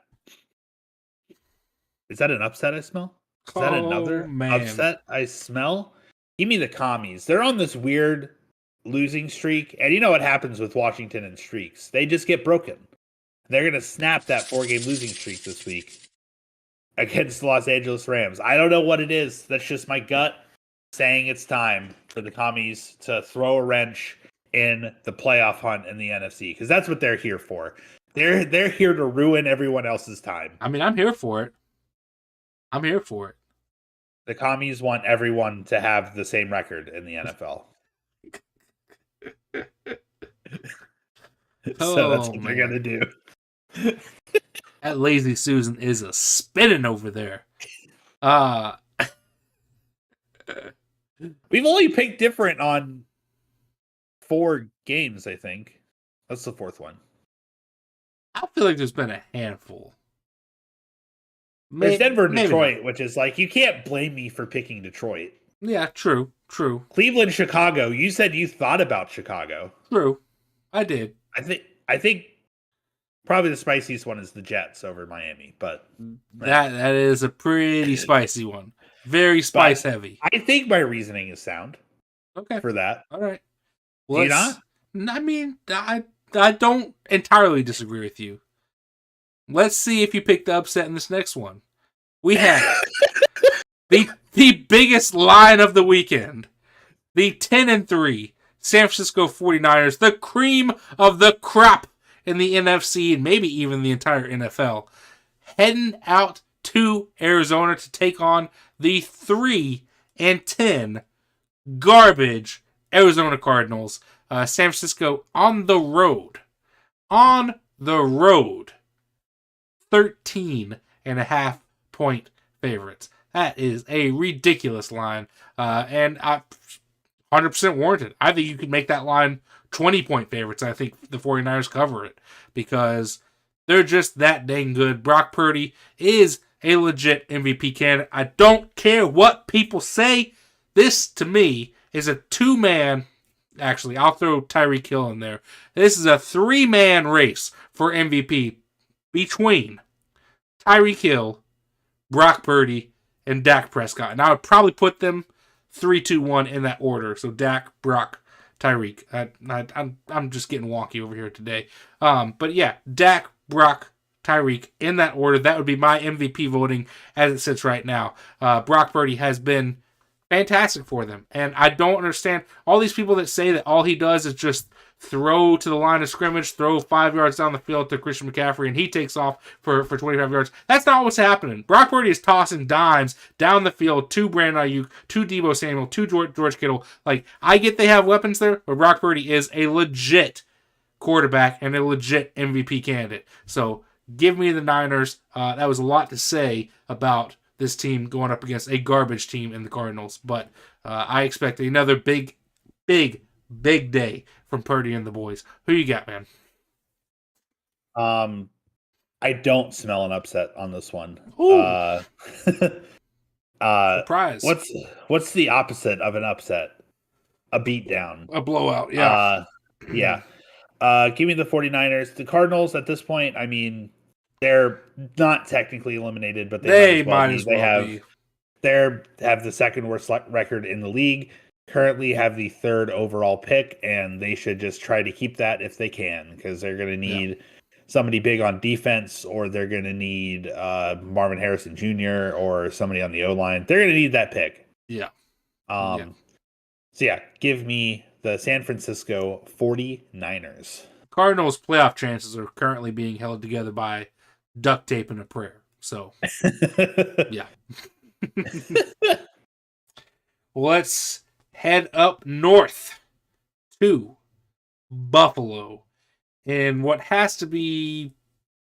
Is that an upset I smell? Is that another upset I smell? Give me the Commies. They're on this weird losing streak. And you know what happens with Washington and streaks? They just get broken. They're going to snap that 4-game losing streak this week against the Los Angeles Rams. I don't know what it is. That's just my gut saying it's time for the Commies to throw a wrench in the playoff hunt in the NFC, because that's what they're here for. They're here to ruin everyone else's time. I mean, I'm here for it. The Commies want everyone to have the same record in the NFL. So that's what they're going to do. That lazy Susan is a spinning over there. We've only picked different on 4 games, I think. That's the 4th one. I feel like there's been a handful. There's Denver and Detroit, which is like, you can't blame me for picking Detroit. Yeah, true. Cleveland, Chicago. You said you thought about Chicago. True. I did. I think probably the spiciest one is the Jets over Miami, but that is a pretty spicy one. Very spice heavy. I think my reasoning is sound. Okay. For that. All right. Do you not? I mean, I don't entirely disagree with you. Let's see if you pick the upset in this next one. We have the biggest line of the weekend. The 10-3 San Francisco 49ers, the cream of the crop in the NFC and maybe even the entire NFL, heading out to Arizona to take on the 3-10 garbage Arizona Cardinals. San Francisco on the road. 13.5 point favorites. That is a ridiculous line. And 100% warranted. I think you could make that line 20-point favorites. I think the 49ers cover it because they're just that dang good. Brock Purdy is a legit MVP candidate. I don't care what people say. This, to me, is a two-man Actually, I'll throw Tyreek Hill in there. This is a 3-man race for MVP between Tyreek Hill, Brock Purdy, and Dak Prescott. And I would probably put them 3-2-1 in that order. So Dak, Brock, Tyreek. I'm just getting wonky over here today. But yeah, Dak, Brock, Tyreek in that order. That would be my MVP voting as it sits right now. Brock Purdy has been fantastic for them. And I don't understand all these people that say that all he does is just throw to the line of scrimmage, throw 5 yards down the field to Christian McCaffrey, and he takes off for 25 yards. That's not what's happening. Brock Purdy is tossing dimes down the field to Brandon Ayuk, to Deebo Samuel, to George Kittle. Like, I get they have weapons there, but Brock Purdy is a legit quarterback and a legit MVP candidate. So give me the Niners. That was a lot to say about this team going up against a garbage team in the Cardinals. But I expect another big day from Purdy and the boys. Who you got, man? I don't smell an upset on this one. Surprise. What's the opposite of an upset? A beatdown. A blowout, yeah. Yeah. Give me the 49ers. The Cardinals at this point, I mean, they're not technically eliminated, but they might as well be. They have the second worst record in the league, currently have the third overall pick, and they should just try to keep that if they can, because they're going to need somebody big on defense, or they're going to need Marvin Harrison Jr. or somebody on the O-line. They're going to need that pick. Yeah. So yeah, give me the San Francisco 49ers. Cardinals' playoff chances are currently being held together by duct tape and a prayer. So, yeah. Let's head up north to Buffalo in what has to be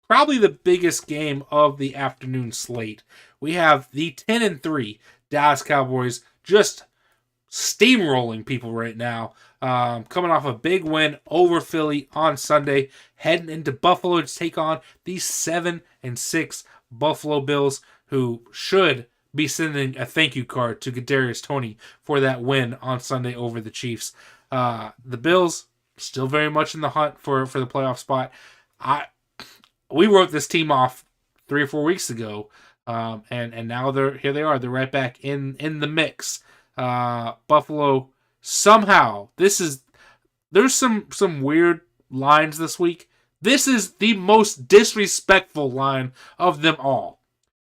probably the biggest game of the afternoon slate. We have the 10-3 Dallas Cowboys just steamrolling people right now, coming off a big win over Philly on Sunday, heading into Buffalo to take on the 7-6 Buffalo Bills, who should be sending a thank you card to Kadarius Toney for that win on Sunday over the Chiefs. The Bills still very much in the hunt for the playoff spot. We wrote this team off 3 or 4 weeks ago, and now here they are. They're right back in the mix. Buffalo somehow there's some weird lines this week. This is the most disrespectful line of them all.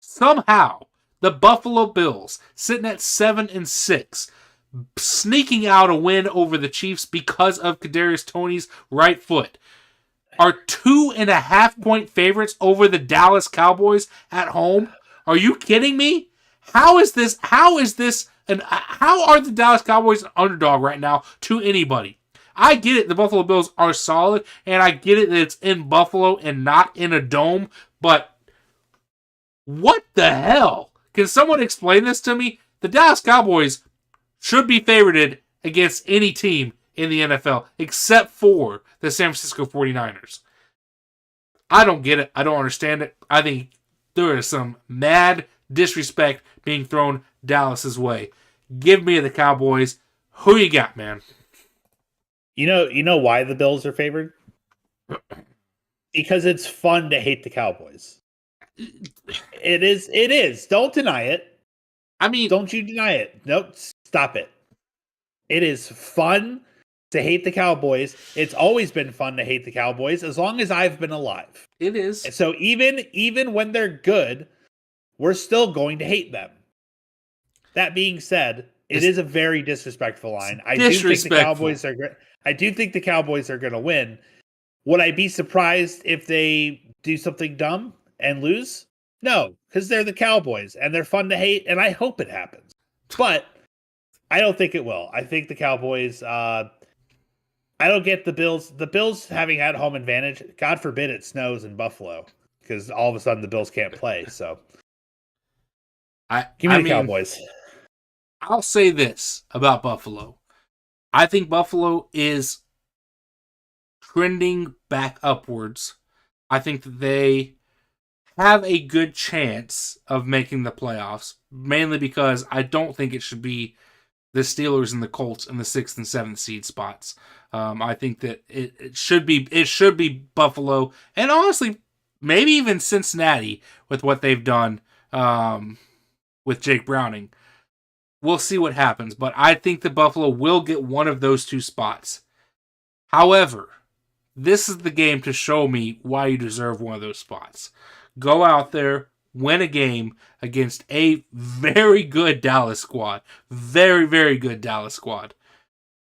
Somehow the Buffalo Bills, sitting at 7-6, sneaking out a win over the Chiefs because of Kadarius Toney's right foot, are 2.5-point favorites over the Dallas Cowboys at home. Are you kidding me? How is this? And how are the Dallas Cowboys an underdog right now to anybody? I get it. The Buffalo Bills are solid, and I get it that it's in Buffalo and not in a dome, but what the hell? Can someone explain this to me? The Dallas Cowboys should be favorited against any team in the NFL except for the San Francisco 49ers. I don't get it. I don't understand it. I think there is some mad disrespect being thrown Dallas's way. Give me the Cowboys. Who you got, man? You know why the Bills are favored? Because it's fun to hate the Cowboys. It is. Don't deny it. I mean, don't you deny it. Nope, stop it. It is fun to hate the Cowboys. It's always been fun to hate the Cowboys as long as I've been alive. It is. So even when they're good, we're still going to hate them. That being said, it is a very disrespectful line. I do think the Cowboys are great. I do think the Cowboys are going to win. Would I be surprised if they do something dumb and lose? No, because they're the Cowboys and they're fun to hate, and I hope it happens. But I don't think it will. I think the Cowboys. I don't get the Bills. The Bills having at home advantage. God forbid it snows in Buffalo, because all of a sudden the Bills can't play. So, give me the Cowboys. I'll say this about Buffalo. I think Buffalo is trending back upwards. I think that they have a good chance of making the playoffs, mainly because I don't think it should be the Steelers and the Colts in the 6th and 7th seed spots. I think that it should be Buffalo, and honestly, maybe even Cincinnati with what they've done with Jake Browning. We'll see what happens, but I think that Buffalo will get one of those two spots. However, this is the game to show me why you deserve one of those spots. Go out there, win a game against a very good Dallas squad. Very, very good Dallas squad.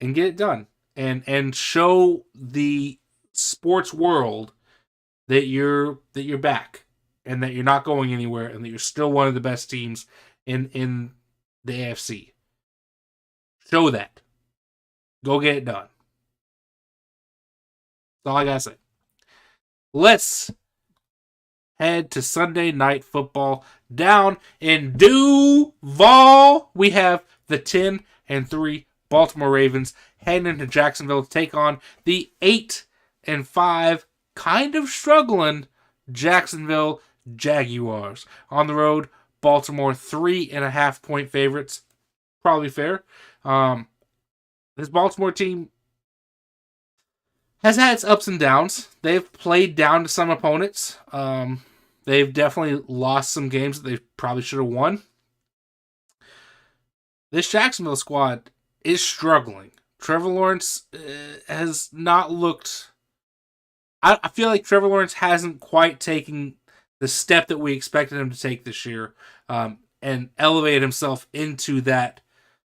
And get it done. And show the sports world that you're back and that you're not going anywhere and that you're still one of the best teams in the AFC. Show that. Go get it done. That's all I gotta say. Let's head to Sunday Night Football down in Duval. We have the 10-3 Baltimore Ravens heading into Jacksonville to take on the 8-5, kind of struggling Jacksonville Jaguars. On the road, Baltimore 3.5-point favorites. Probably fair. This Baltimore team has had its ups and downs. They've played down to some opponents. They've definitely lost some games that they probably should have won. This Jacksonville squad is struggling. Trevor Lawrence has not looked... I feel like Trevor Lawrence hasn't quite taken the step that we expected him to take this year and elevate himself into that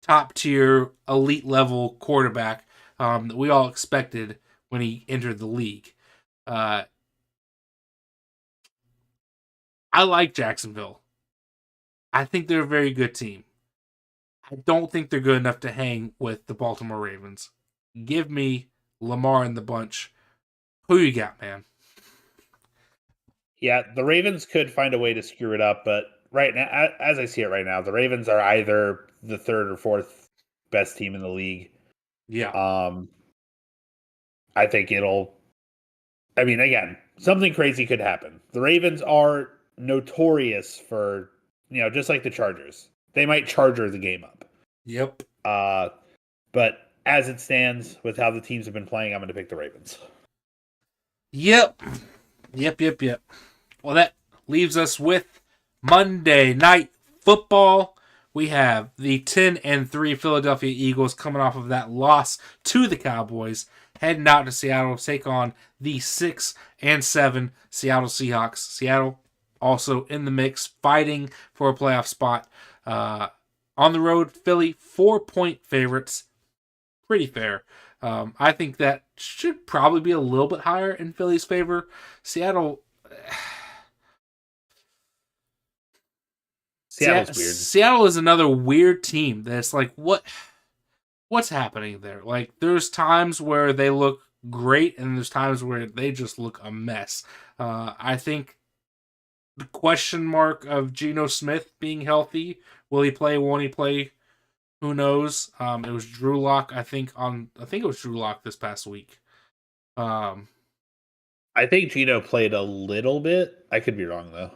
top-tier, elite-level quarterback that we all expected when he entered the league. I like Jacksonville. I think they're a very good team. I don't think they're good enough to hang with the Baltimore Ravens. Give me Lamar and the bunch. Who you got, man? Yeah, the Ravens could find a way to screw it up, but right now, as I see it right now, the Ravens are either the third or fourth best team in the league. Yeah. I think again, something crazy could happen. The Ravens are notorious for, just like the Chargers. They might charger the game up. Yep. But as it stands, with how the teams have been playing, I'm going to pick the Ravens. Yep. Well, that leaves us with Monday Night Football. We have the 10-3 Philadelphia Eagles coming off of that loss to the Cowboys, heading out to Seattle to take on the 6-7 Seattle Seahawks. Seattle also in the mix, fighting for a playoff spot. On the road, Philly 4-point favorites. Pretty fair. I think that should probably be a little bit higher in Philly's favor. Seattle's weird. Seattle is another weird team that's like, what's happening there? Like, there's times where they look great, and there's times where they just look a mess. I think the question mark of Geno Smith being healthy, will he play, won't he play? Who knows? It was Drew Lock, I think it was Drew Lock this past week. I think Geno played a little bit. I could be wrong, though.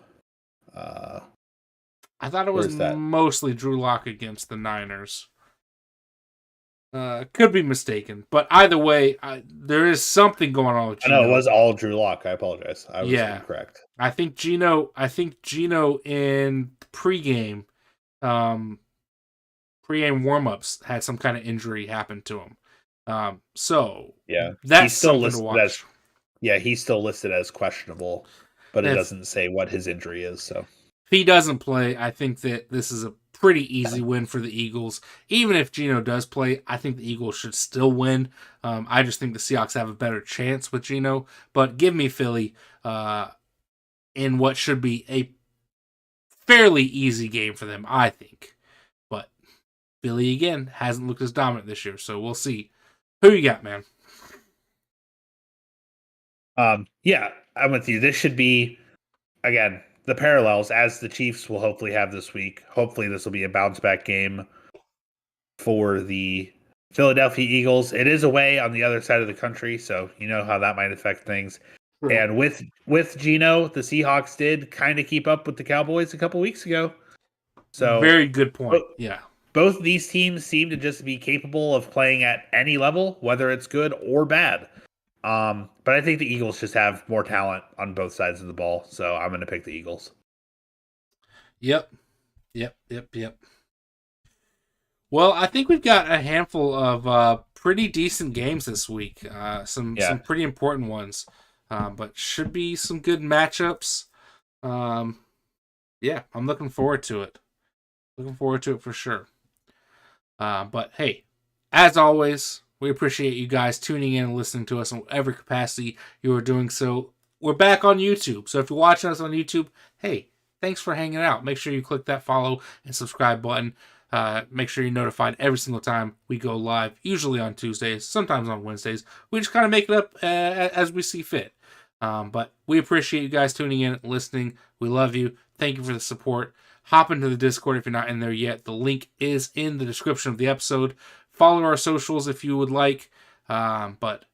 I thought it was mostly Drew Lock against the Niners. Could be mistaken, but either way, there is something going on with Geno. I know it was all Drew Lock. I apologize. I was incorrect. I think Geno in pregame warm-ups had some kind of injury happen to him. So yeah, that's something to watch. He's still listed as questionable, but it doesn't say what his injury is. So if he doesn't play, I think that this is a pretty easy win for the Eagles. Even if Geno does play, I think the Eagles should still win. I just think the Seahawks have a better chance with Geno. But give me Philly in what should be a fairly easy game for them, I think. But Philly, again, hasn't looked as dominant this year, so we'll see. Who you got, man? Yeah, I'm with you. This should be, again, the parallels as the Chiefs will hopefully have this week. Hopefully this will be a bounce back game for the Philadelphia Eagles. It is away on the other side of the country, so you know how that might affect things. Sure. And with Geno, the Seahawks did kind of keep up with the Cowboys a couple weeks ago. So very good point. Yeah. both these teams seem to just be capable of playing at any level, whether it's good or bad. But I think the Eagles just have more talent on both sides of the ball, so I'm going to pick the Eagles. Yep. Well, I think we've got a handful of pretty decent games this week. Some pretty important ones, but should be some good matchups. Yeah, I'm looking forward to it. Looking forward to it for sure. But hey, as always, we appreciate you guys tuning in and listening to us in whatever capacity you are doing so. We're back on YouTube, so if you're watching us on YouTube, hey, thanks for hanging out. Make sure you click that follow and subscribe button. Make sure you're notified every single time we go live, usually on Tuesdays, sometimes on Wednesdays. We just kind of make it up as we see fit. But we appreciate you guys tuning in and listening. We love you. Thank you for the support. Hop into the Discord if you're not in there yet. The link is in the description of the episode. Follow our socials if you would like. But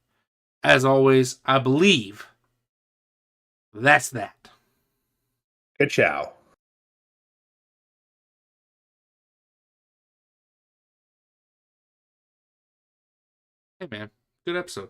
as always, I believe that's that. Good chow. Hey, man. Good episode.